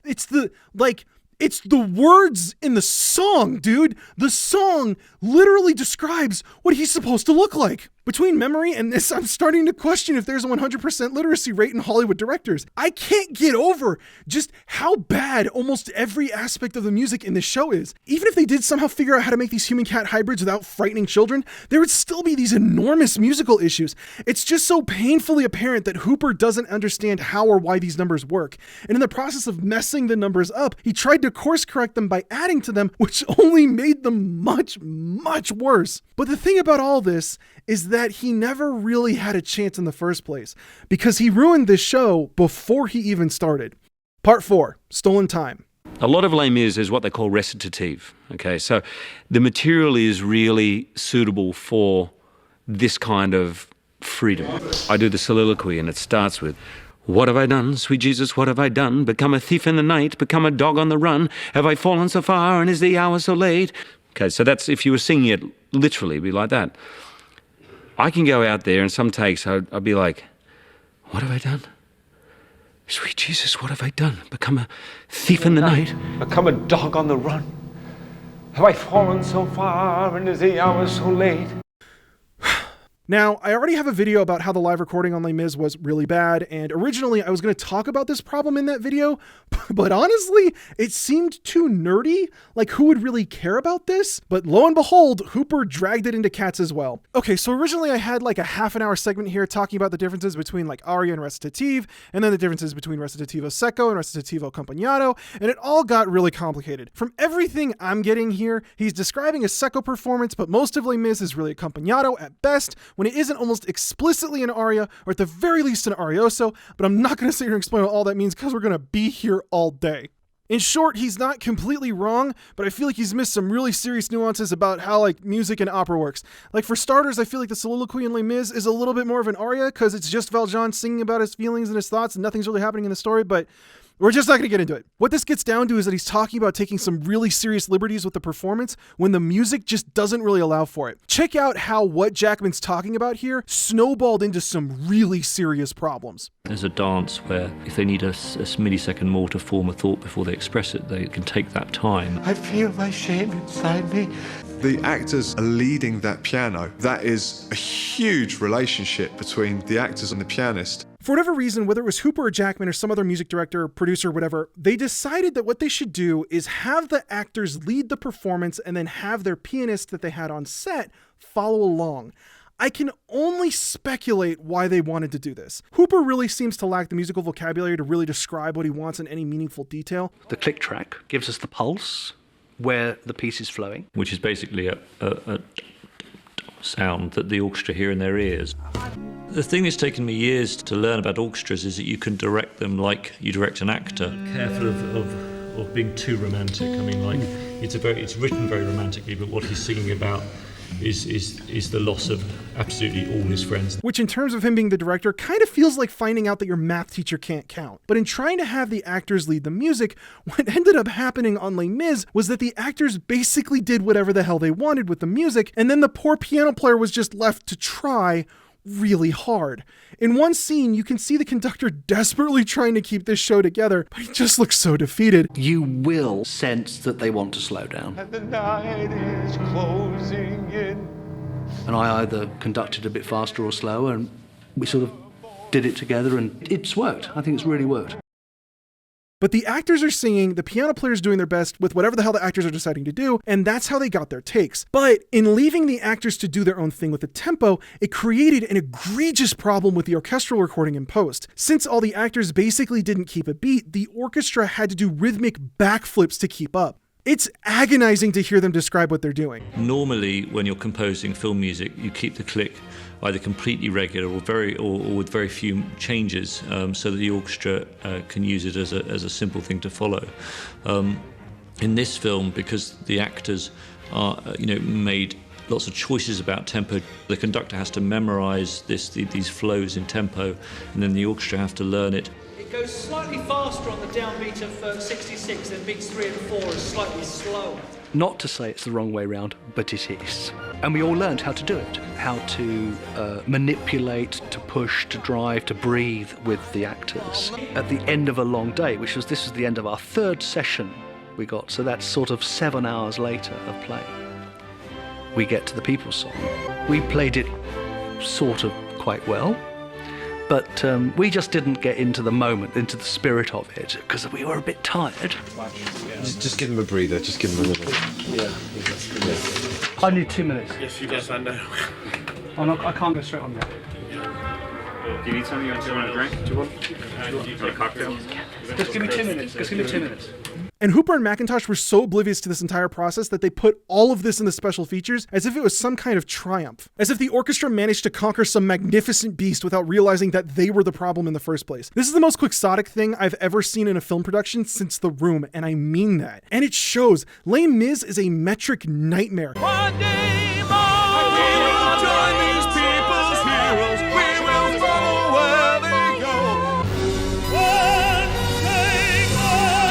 It's the words in the song, dude. The song literally describes what he's supposed to look like. Between memory and this, I'm starting to question if there's a 100% literacy rate in Hollywood directors. I can't get over just how bad almost every aspect of the music in this show is. Even if they did somehow figure out how to make these human-cat hybrids without frightening children, there would still be these enormous musical issues. It's just so painfully apparent that Hooper doesn't understand how or why these numbers work. And in the process of messing the numbers up, he tried to course correct them by adding to them, which only made them much, much worse. But the thing about all this is that he never really had a chance in the first place, because he ruined this show before he even started. Part 4, Stolen Time. A lot of Les Mis is what they call recitative. Okay, so the material is really suitable for this kind of freedom. I do the soliloquy and it starts with, "What have I done, sweet Jesus, what have I done? Become a thief in the night, become a dog on the run. Have I fallen so far and is the hour so late?" Okay, so that's, if you were singing it literally, it'd be like that. I can go out there and some takes I'd be like, what have I done? Sweet Jesus, what have I done? Become a thief in the night? Become a dog on the run? Have I fallen so far and is the hour so late? Now, I already have a video about how the live recording on Les Mis was really bad, and originally I was going to talk about this problem in that video, but honestly, it seemed too nerdy, like who would really care about this? But lo and behold, Hooper dragged it into Cats as well. Okay, so originally I had like a half an hour segment here talking about the differences between like aria and recitative, and then the differences between recitativo secco and recitativo accompagnato, and it all got really complicated. From everything I'm getting here, he's describing a secco performance, but most of Les Mis is really accompagnato at best, when it isn't almost explicitly an aria, or at the very least an arioso, but I'm not going to sit here and explain what all that means because we're going to be here all day. In short, he's not completely wrong, but I feel like he's missed some really serious nuances about how like music and opera works. Like for starters, I feel like the soliloquy in Les Mis is a little bit more of an aria because it's just Valjean singing about his feelings and his thoughts and nothing's really happening in the story, but we're just not going to get into it. What this gets down to is that he's talking about taking some really serious liberties with the performance when the music just doesn't really allow for it. Check out how what Jackman's talking about here snowballed into some really serious problems. There's a dance where if they need a millisecond more to form a thought before they express it, they can take that time. I feel my shame inside me. The actors are leading that piano. That is a huge relationship between the actors and the pianist. For whatever reason, whether it was Hooper or Jackman or some other music director, producer, whatever, they decided that what they should do is have the actors lead the performance and then have their pianist that they had on set follow along. I can only speculate why they wanted to do this. Hooper really seems to lack the musical vocabulary to really describe what he wants in any meaningful detail. The click track gives us the pulse where the piece is flowing. Which is basically a sound that the orchestra hear in their ears. The thing that's taken me years to learn about orchestras is that you can direct them like you direct an actor. Careful of being too romantic. I mean, like, it's written very romantically, but what he's singing about is the loss of absolutely all his friends. Which in terms of him being the director kind of feels like finding out that your math teacher can't count. But in trying to have the actors lead the music, what ended up happening on Les Mis was that the actors basically did whatever the hell they wanted with the music, and then the poor piano player was just left to try really hard. In one scene, you can see the conductor desperately trying to keep this show together, but he just looks so defeated. You will sense that they want to slow down. And the night is closing in. And I either conducted a bit faster or slower, and we sort of did it together, and it's worked. I think it's really worked. But the actors are singing, the piano player's doing their best with whatever the hell the actors are deciding to do, and that's how they got their takes. But in leaving the actors to do their own thing with the tempo, it created an egregious problem with the orchestral recording in post. Since all the actors basically didn't keep a beat, the orchestra had to do rhythmic backflips to keep up. It's agonizing to hear them describe what they're doing. Normally, when you're composing film music, you keep the click either completely regular or with very few changes, so that the orchestra can use it as a simple thing to follow. In this film, because the actors are made lots of choices about tempo, the conductor has to memorize these flows in tempo, and then the orchestra have to learn it. It goes slightly faster on the downbeat of 66, then beats 3 and 4 is slightly slower. Not to say it's the wrong way round, but it is. And we all learned how to do it, how to manipulate, to push, to drive, to breathe with the actors. At the end of a long day, this was the end of our third session we got, so that's sort of 7 hours later of play. We get to the People's Song. We played it sort of quite well, but we just didn't get into the moment, into the spirit of it, because we were a bit tired. Just give them a breather, just give them a little. Yeah. I need 2 minutes. Yes, you guys, I know. I can't go straight on that. Do you need something? Do you want a drink? Do you want a cocktail? Just give me 2 minutes. Just give me 2 minutes. And Hooper and McIntosh were so oblivious to this entire process that they put all of this in the special features as if it was some kind of triumph. As if the orchestra managed to conquer some magnificent beast without realizing that they were the problem in the first place. This is the most quixotic thing I've ever seen in a film production since The Room, and I mean that. And it shows. Les Mis is a metric nightmare. One day more, we will join these people's heroes. We will follow where they go. One day more.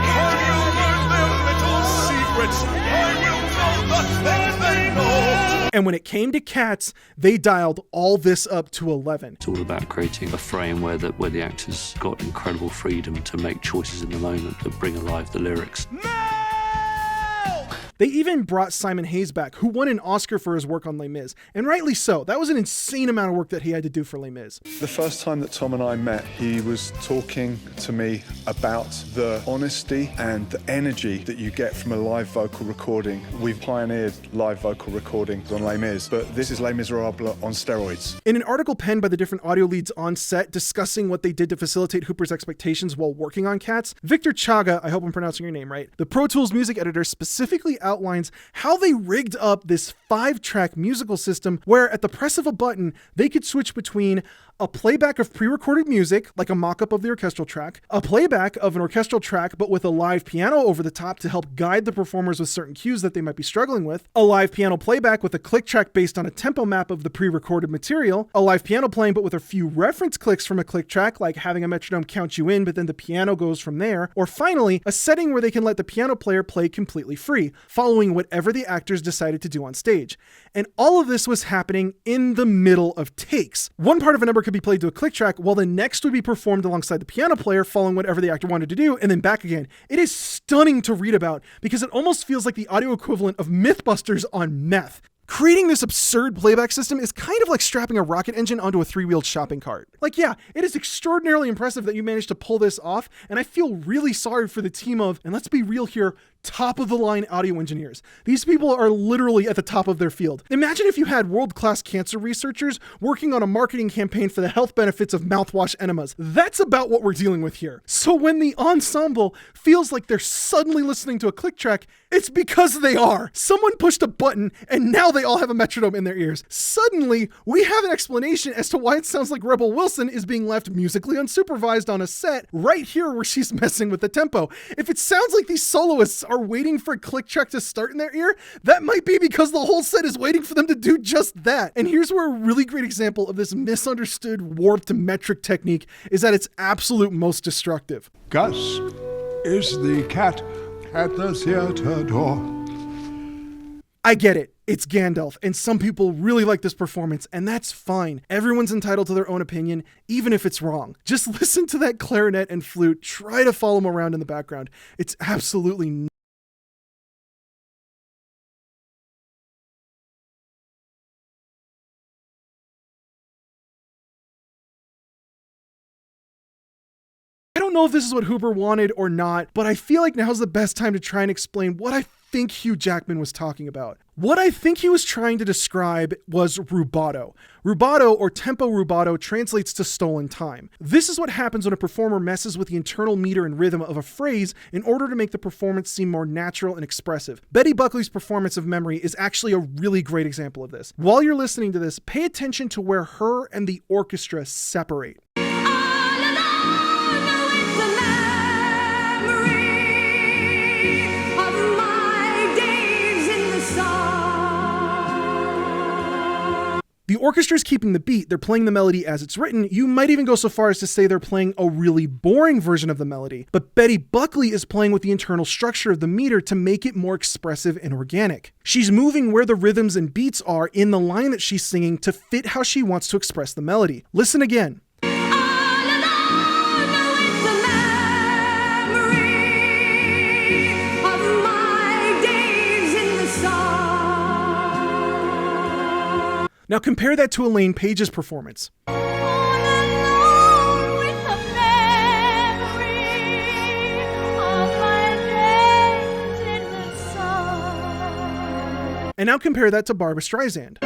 Can you learn their little secrets? And when it came to Cats, they dialed all this up to 11. It's all about creating a frame where the actors got incredible freedom to make choices in the moment that bring alive the lyrics. They even brought Simon Hayes back, who won an Oscar for his work on Les Mis, and rightly so. That was an insane amount of work that he had to do for Les Mis. The first time that Tom and I met, he was talking to me about the honesty and the energy that you get from a live vocal recording. We've pioneered live vocal recordings on Les Mis, but this is Les Miserables on steroids. In an article penned by the different audio leads on set discussing what they did to facilitate Hooper's expectations while working on Cats, Victor Chaga, I hope I'm pronouncing your name right, the Pro Tools music editor, specifically outlines how they rigged up this 5-track musical system where at the press of a button, they could switch between a playback of pre-recorded music, like a mock-up of the orchestral track, a playback of an orchestral track but with a live piano over the top to help guide the performers with certain cues that they might be struggling with, a live piano playback with a click track based on a tempo map of the pre-recorded material, a live piano playing but with a few reference clicks from a click track, like having a metronome count you in but then the piano goes from there, or finally, a setting where they can let the piano player play completely free, following whatever the actors decided to do on stage. And all of this was happening in the middle of takes. One part of a number could be played to a click track while the next would be performed alongside the piano player following whatever the actor wanted to do and then back again. It is stunning to read about because it almost feels like the audio equivalent of Mythbusters on meth. Creating this absurd playback system is kind of like strapping a rocket engine onto a 3-wheeled shopping cart. Like, yeah, it is extraordinarily impressive that you managed to pull this off, and I feel really sorry for the team of, and let's be real here, top-of-the-line audio engineers. These people are literally at the top of their field. Imagine if you had world-class cancer researchers working on a marketing campaign for the health benefits of mouthwash enemas. That's about what we're dealing with here. So when the ensemble feels like they're suddenly listening to a click track, it's because they are. Someone pushed a button, and now they all have a metronome in their ears. Suddenly, we have an explanation as to why it sounds like Rebel Wilson is being left musically unsupervised on a set right here where she's messing with the tempo. If it sounds like these soloists are waiting for a click track to start in their ear, that might be because the whole set is waiting for them to do just that. And here's where a really great example of this misunderstood warped metric technique is at its absolute most destructive. Gus is the cat at the theater door. I get it. It's Gandalf, and some people really like this performance, and that's fine. Everyone's entitled to their own opinion, even if it's wrong. Just listen to that clarinet and flute. Try to follow them around in the background. It's absolutely I don't know if this is what Hooper wanted or not, but I feel like now's the best time to try and explain what I think Hugh Jackman was talking about. What I think he was trying to describe was rubato. Rubato, or tempo rubato, translates to stolen time. This is what happens when a performer messes with the internal meter and rhythm of a phrase in order to make the performance seem more natural and expressive. Betty Buckley's performance of Memory is actually a really great example of this. While you're listening to this, pay attention to where her and the orchestra separate. The orchestra's keeping the beat, they're playing the melody as it's written. You might even go so far as to say they're playing a really boring version of the melody. But Betty Buckley is playing with the internal structure of the meter to make it more expressive and organic. She's moving where the rhythms and beats are in the line that she's singing to fit how she wants to express the melody. Listen again. Now compare that to Elaine Page's performance. And now compare that to Barbra Streisand.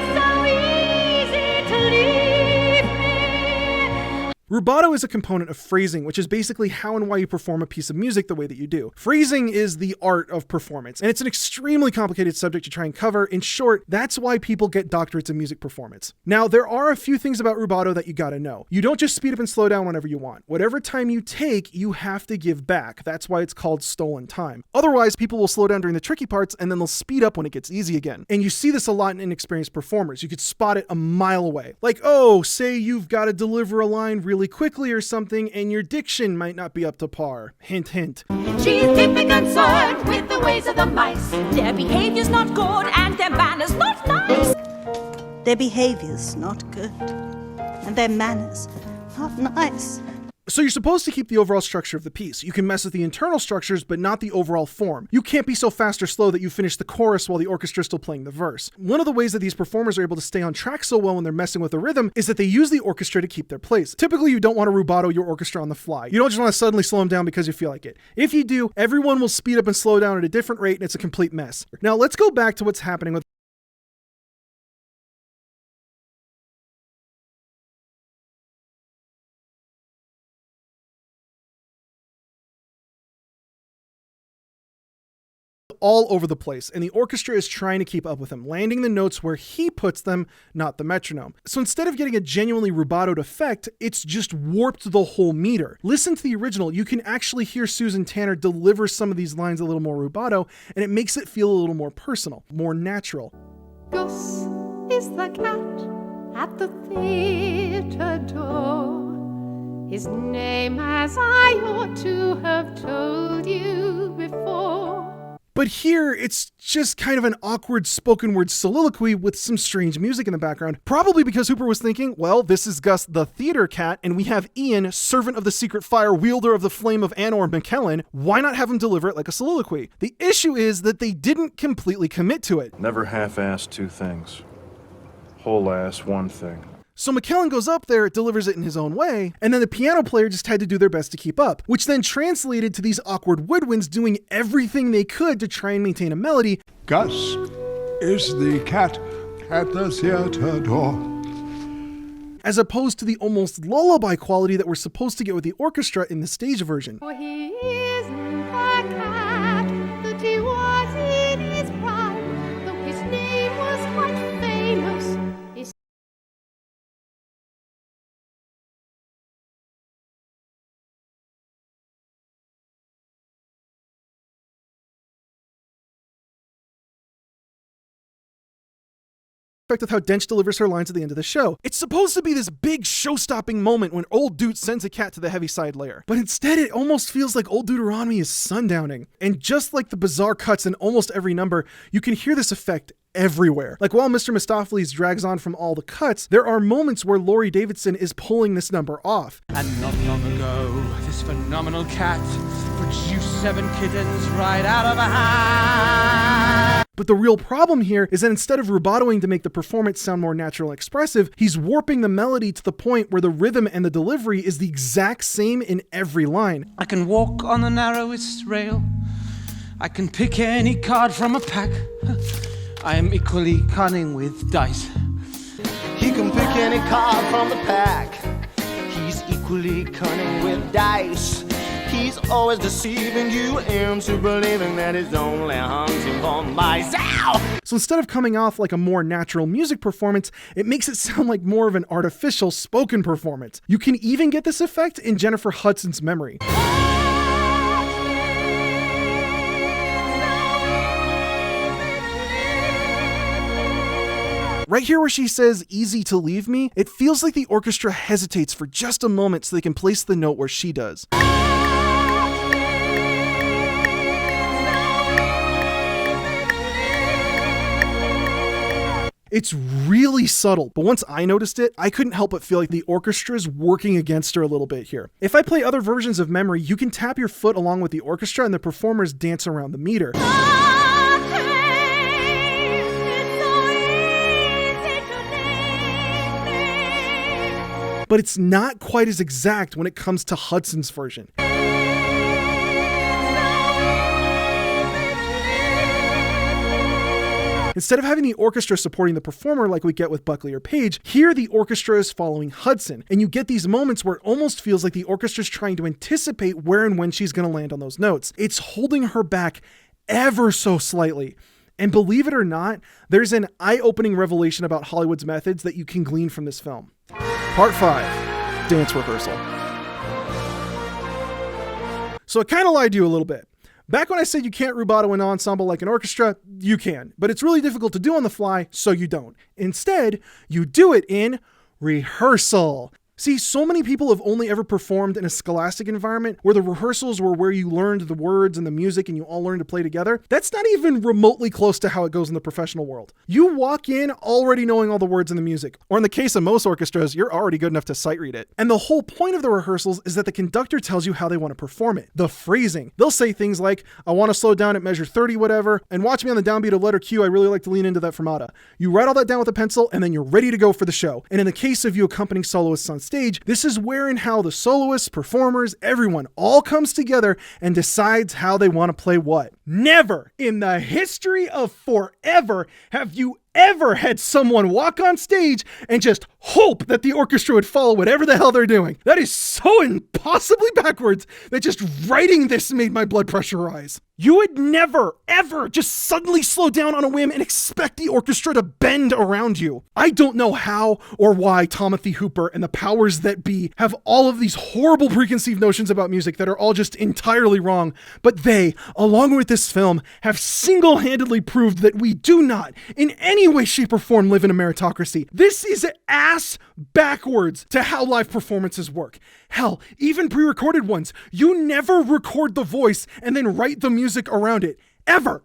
Rubato is a component of phrasing, which is basically how and why you perform a piece of music the way that you do. Phrasing is the art of performance, and it's an extremely complicated subject to try and cover. In short, that's why people get doctorates in music performance. Now, there are a few things about rubato that you gotta know. You don't just speed up and slow down whenever you want. Whatever time you take, you have to give back. That's why it's called stolen time. Otherwise, people will slow down during the tricky parts, and then they'll speed up when it gets easy again. And you see this a lot in inexperienced performers. You could spot it a mile away. Like, oh, say you've got to deliver a line really quickly or something, and your diction might not be up to par. Hint, hint. She's deeply concerned with the ways of the mice. Their behavior's not good and their manners not nice. Their behavior's not good. And their manners not nice. So you're supposed to keep the overall structure of the piece. You can mess with the internal structures, but not the overall form. You can't be so fast or slow that you finish the chorus while the orchestra's still playing the verse. One of the ways that these performers are able to stay on track so well when they're messing with the rhythm is that they use the orchestra to keep their place. Typically, you don't want to rubato your orchestra on the fly. You don't just want to suddenly slow them down because you feel like it. If you do, everyone will speed up and slow down at a different rate, and it's a complete mess. Now let's go back to what's happening with all over the place, and the orchestra is trying to keep up with him, landing the notes where he puts them, not the metronome. So instead of getting a genuinely rubatoed effect, it's just warped the whole meter. Listen to the original. You can actually hear Susan Tanner deliver some of these lines a little more rubato, and it makes it feel a little more personal, more natural. Gus is the cat at the theatre door. His name, as I ought to have told you before. But here, it's just kind of an awkward spoken word soliloquy with some strange music in the background. Probably because Hooper was thinking, well, this is Gus the theater cat, and we have Ian, servant of the secret fire, wielder of the flame of Anor McKellen. Why not have him deliver it like a soliloquy? The issue is that they didn't completely commit to it. Never half-ass two things. Whole-ass one thing. So McKellen goes up there, delivers it in his own way, and then the piano player just had to do their best to keep up, which then translated to these awkward woodwinds doing everything they could to try and maintain a melody. Gus is the cat at the theater door. As opposed to the almost lullaby quality that we're supposed to get with the orchestra in the stage version. For he isn't the cat that he was in his prime, though his name was quite famous. With how Dench delivers her lines at the end of the show. It's supposed to be this big show-stopping moment when Old Dude sends a cat to the heaviside layer. But instead, it almost feels like Old Deuteronomy is sundowning. And just like the bizarre cuts in almost every number, you can hear this effect everywhere. Like while Mr. Mistopheles drags on from all the cuts, there are moments where Laurie Davidson is pulling this number off. And not long ago, this phenomenal cat produced 7 kittens right out of a hat. But the real problem here is that instead of rubatoing to make the performance sound more natural and expressive, he's warping the melody to the point where the rhythm and the delivery is the exact same in every line. I can walk on the narrowest rail. I can pick any card from a pack. I am equally cunning with dice. He can pick any card from the pack. He's equally cunning with dice. He's always deceiving you into believing that he's only hunting for mice. Ow! So instead of coming off like a more natural music performance, it makes it sound like more of an artificial spoken performance. You can even get this effect in Jennifer Hudson's Memory. Right here where she says, "easy to leave me," it feels like the orchestra hesitates for just a moment so they can place the note where she does. It's really subtle, but once I noticed it, I couldn't help but feel like the orchestra's working against her a little bit here. If I play other versions of Memory, you can tap your foot along with the orchestra and the performers dance around the meter. But it's not quite as exact when it comes to Hudson's version. Instead of having the orchestra supporting the performer like we get with Buckley or Page, here the orchestra is following Hudson, and you get these moments where it almost feels like the orchestra's trying to anticipate where and when she's going to land on those notes. It's holding her back ever so slightly. And believe it or not, there's an eye-opening revelation about Hollywood's methods that you can glean from this film. Part 5, Dance Rehearsal. So I kind of lied to you a little bit. Back when I said you can't rubato an ensemble like an orchestra, you can, but it's really difficult to do on the fly, so you don't. Instead, you do it in Rehearsal. See, so many people have only ever performed in a scholastic environment where the rehearsals were where you learned the words and the music and you all learned to play together. That's not even remotely close to how it goes in the professional world. You walk in already knowing all the words and the music, or in the case of most orchestras, you're already good enough to sight read it. And the whole point of the rehearsals is that the conductor tells you how they want to perform it. The phrasing. They'll say things like, I want to slow down at measure 30, whatever, and watch me on the downbeat of letter Q, I really like to lean into that fermata. You write all that down with a pencil, and then you're ready to go for the show. And in the case of you accompanying soloists on stage, this is where and how the soloists, performers, everyone all comes together and decides how they want to play what. Never in the history of forever have you ever had someone walk on stage and just hope that the orchestra would follow whatever the hell they're doing. That is so impossibly backwards that just writing this made my blood pressure rise. You would never, ever just suddenly slow down on a whim and expect the orchestra to bend around you. I don't know how or why Timothy Hooper and the powers that be have all of these horrible preconceived notions about music that are all just entirely wrong, but they, along with this film, have single-handedly proved that we do not, in any way, shape, or form, live in a meritocracy. This is ass backwards to how live performances work. Hell, even pre-recorded ones. You never record the voice and then write the music around it. Ever.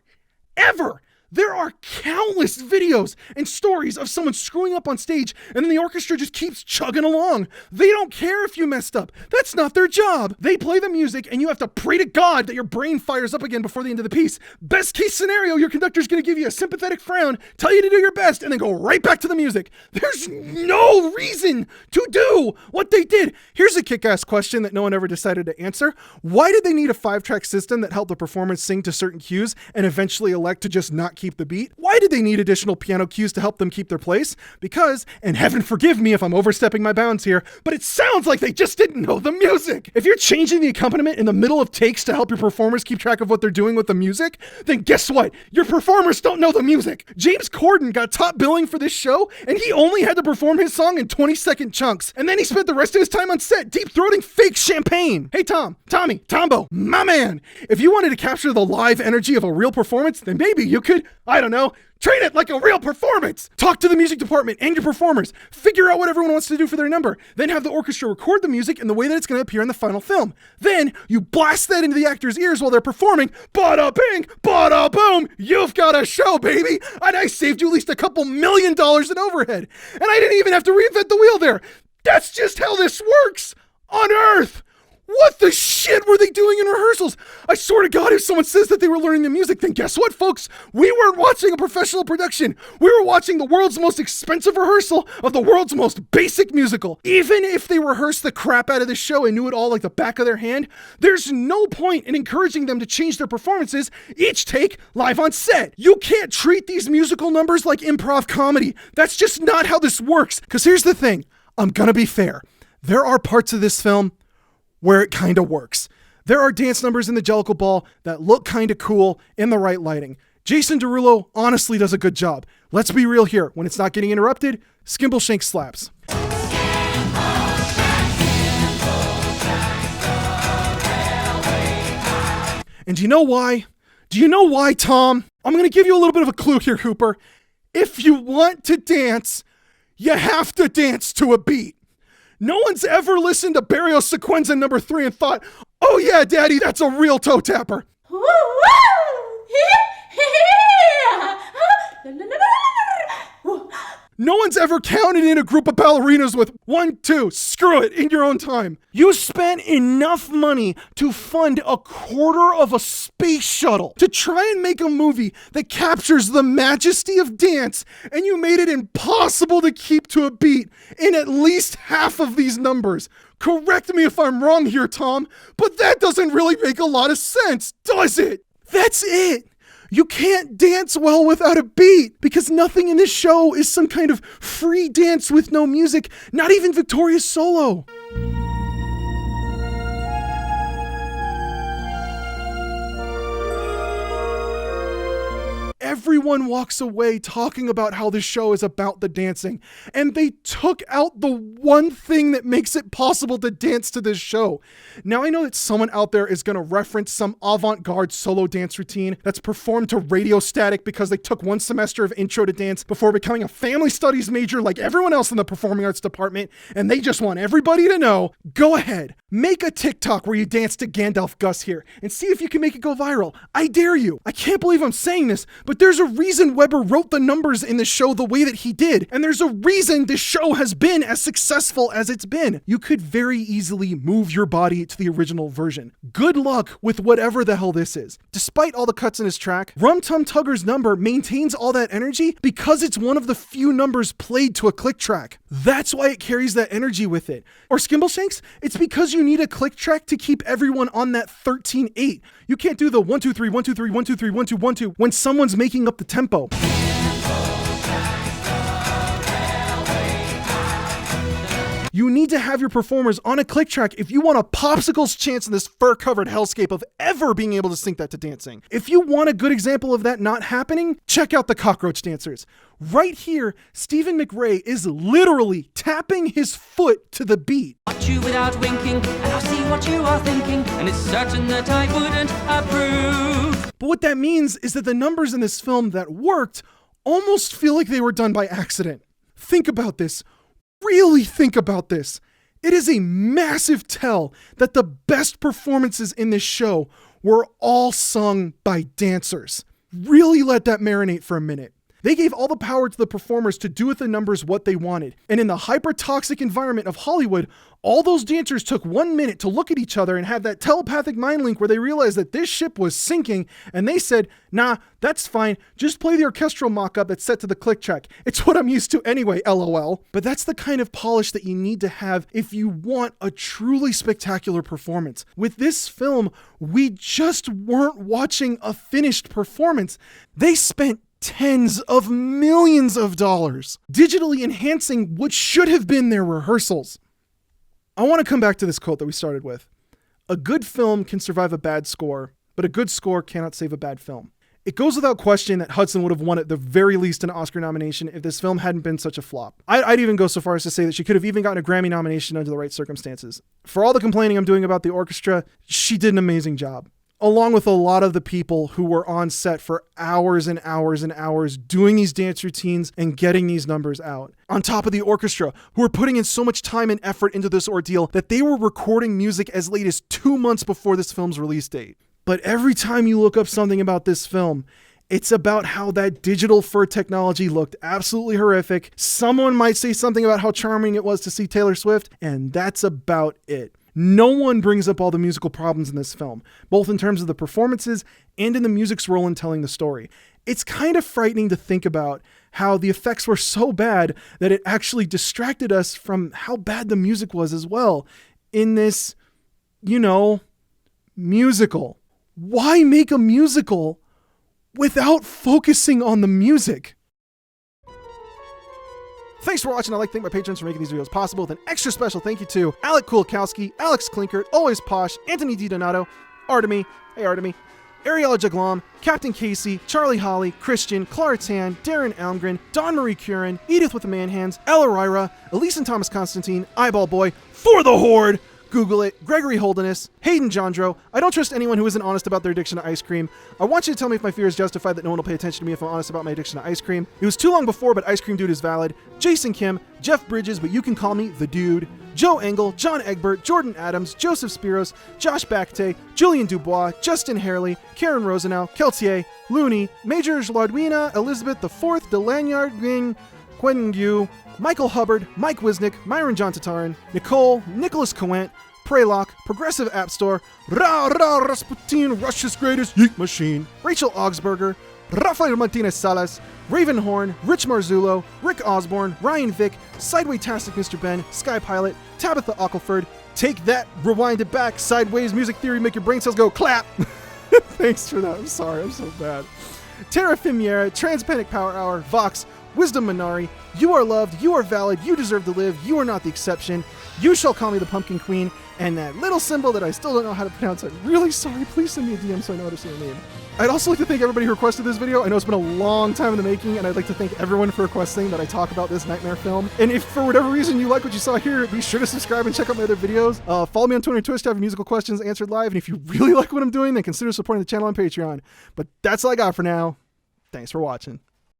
Ever. There are countless videos and stories of someone screwing up on stage and then the orchestra just keeps chugging along. They don't care if you messed up. That's not their job. They play the music and you have to pray to God that your brain fires up again before the end of the piece. Best case scenario, your conductor's going to give you a sympathetic frown, tell you to do your best, and then go right back to the music. There's no reason to do what they did. Here's a kick-ass question that no one ever decided to answer. Why did they need a 5-track system that helped the performers sing to certain cues and eventually elect to just not keep the beat? Why did they need additional piano cues to help them keep their place? Because, and heaven forgive me if I'm overstepping my bounds here, but it sounds like they just didn't know the music. If you're changing the accompaniment in the middle of takes to help your performers keep track of what they're doing with the music, then guess what? Your performers don't know the music. James Corden got top billing for this show, and he only had to perform his song in 20-second chunks. And then he spent the rest of his time on set deep-throating fake champagne. Hey Tombo, my man, if you wanted to capture the live energy of a real performance, then maybe you could, I don't know, treat it like a real performance. Talk to the music department and your performers. Figure out what everyone wants to do for their number. Then have the orchestra record the music in the way that it's going to appear in the final film. Then you blast that into the actors' ears while they're performing. Bada bing, bada boom. You've got a show, baby. And I saved you at least $2 million in overhead. And I didn't even have to reinvent the wheel there. That's just how this works on Earth. What the shit were they doing in rehearsals? I swear to God, if someone says that they were learning the music, then guess what, folks? We weren't watching a professional production. We were watching the world's most expensive rehearsal of the world's most basic musical. Even if they rehearsed the crap out of this show and knew it all like the back of their hand, there's no point in encouraging them to change their performances each take live on set. You can't treat these musical numbers like improv comedy. That's just not how this works. Because here's the thing. I'm gonna be fair. There are parts of this film where it kind of works. There are dance numbers in the Jellicle Ball that look kind of cool in the right lighting. Jason Derulo honestly does a good job. Let's be real here. When it's not getting interrupted, Skimbleshank slaps. And do you know why? Do you know why, Tom? I'm going to give you a little bit of a clue here, Hooper. If you want to dance, you have to dance to a beat. No one's ever listened to Barrios Sequenza number 3 and thought, oh yeah, daddy, that's a real toe tapper. No one's ever counted in a group of ballerinas with 1, 2, screw it, in your own time. You spent enough money to fund a quarter of a space shuttle to try and make a movie that captures the majesty of dance, and you made it impossible to keep to a beat in at least half of these numbers. Correct me if I'm wrong here, Tom, but that doesn't really make a lot of sense, does it? That's it. You can't dance well without a beat because nothing in this show is some kind of free dance with no music, not even Victoria's solo. everyone walks away talking about how this show is about the dancing, and they took out the one thing that makes it possible to dance to this show. Now I know that someone out there is going to reference some avant-garde solo dance routine that's performed to radio static because they took one semester of intro to dance before becoming a family studies major like everyone else in the performing arts department, and they just want everybody to know. Go ahead, make a TikTok where you dance to Gandalf Gus here and see if you can make it go viral. I dare you. I can't believe I'm saying this, but there's a reason Weber wrote the numbers in the show the way that he did, and there's a reason this show has been as successful as it's been. You could very easily move your body to the original version. Good luck with whatever the hell this is. Despite all the cuts in his track, Rum Tum Tugger's number maintains all that energy because it's one of the few numbers played to a click track. That's why it carries that energy with it. Or Skimbleshanks, it's because you need a click track to keep everyone on that 13/8. You can't do the 1 2 3 1 2 3 1 2 3 1 2 1 2 when someone's making up the tempo. You need to have your performers on a click track if you want a popsicle's chance in this fur-covered hellscape of ever being able to sync that to dancing. If you want a good example of that not happening, check out the Cockroach Dancers. Right here, Stephen McRae is literally tapping his foot to the beat. Watch you without winking, and I'll see what you are thinking, and it's certain that I wouldn't approve. But what that means is that the numbers in this film that worked almost feel like they were done by accident. Think about this. Really think about this. It is a massive tell that the best performances in this show were all sung by dancers. Really let that marinate for a minute. They gave all the power to the performers to do with the numbers what they wanted. And in the hyper-toxic environment of Hollywood, all those dancers took 1 minute to look at each other and have that telepathic mind link where they realized that this ship was sinking, and they said, nah, that's fine, just play the orchestral mock-up that's set to the click track. It's what I'm used to anyway, LOL. But that's the kind of polish that you need to have if you want a truly spectacular performance. With this film, we just weren't watching a finished performance. They spent tens of millions of dollars digitally enhancing what should have been their rehearsals. I want to come back to this quote that we started with. A good film can survive a bad score, but a good score cannot save a bad film. It goes without question that Hudson would have won at the very least an Oscar nomination if this film hadn't been such a flop. I'd even go so far as to say that she could have even gotten a Grammy nomination under the right circumstances. For all the complaining I'm doing about the orchestra, she did an amazing job. Along with a lot of the people who were on set for hours and hours and hours doing these dance routines and getting these numbers out. On top of the orchestra, who were putting in so much time and effort into this ordeal that they were recording music as late as 2 months before this film's release date. But every time you look up something about this film, it's about how that digital fur technology looked absolutely horrific. Someone might say something about how charming it was to see Taylor Swift, and that's about it. No one brings up all the musical problems in this film, both in terms of the performances and in the music's role in telling the story. It's kind of frightening to think about how the effects were so bad that it actually distracted us from how bad the music was as well in this, musical. Why make a musical without focusing on the music? Thanks for watching. I'd like to thank my patrons for making these videos possible. With an extra special thank you to Alec Kulakowski, Alex Klinkert, Always Posh, Anthony DiDonato, Artemy, hey Artemy, Ariella Jaglam, Captain Casey, Charlie Holly, Christian, Clara Tan, Darren Almgren, Dawn Marie Curran, Edith with the Man Hands, Ella Ryra, Elise and Thomas Constantine, Eyeball Boy, For the Horde, Google it, Gregory Holderness, Hayden Jandro. I don't trust anyone who isn't honest about their addiction to ice cream. I want you to tell me if my fear is justified that no one will pay attention to me if I'm honest about my addiction to ice cream. It was too long before, but Ice Cream Dude is valid. Jason Kim, Jeff Bridges, but you can call me The Dude. Joe Engel, John Egbert, Jordan Adams, Joseph Spiros, Josh Bacte, Julian Dubois, Justin Harley, Karen Rosenau, Keltier, Looney, Major Lardwina, Elizabeth IV, Delanyard, Ging, Quengu, Michael Hubbard, Mike Wisnick, Myron John Tatarin, Nicole, Nicholas Coent, Praylock, Progressive App Store, Rasputin, Russia's Greatest Yeet Machine, Rachel Augsburger, Rafael Martinez Salas, Ravenhorn, Rich Marzullo, Rick Osborne, Ryan Vick, Sideway-tastic Mr. Ben, Sky Pilot, Tabitha Ockleford, Take That, Rewind It Back, Sideways Music Theory, Make Your Brain Cells Go Clap. Thanks for that. I'm sorry, I'm so bad. Terra Fimiera, Transpanic Power Hour, Vox, Wisdom Minari, you are loved, you are valid, you deserve to live, you are not the exception. You shall call me the Pumpkin Queen, and that little symbol that I still don't know how to pronounce. I'm really sorry. Please send me a DM so I know how to say your name. I'd also like to thank everybody who requested this video. I know it's been a long time in the making, and I'd like to thank everyone for requesting that I talk about this nightmare film. And if for whatever reason you like what you saw here, be sure to subscribe and check out my other videos. Follow me on Twitter and Twitch to have your musical questions answered live. And if you really like what I'm doing, then consider supporting the channel on Patreon. But that's all I got for now. Thanks for watching.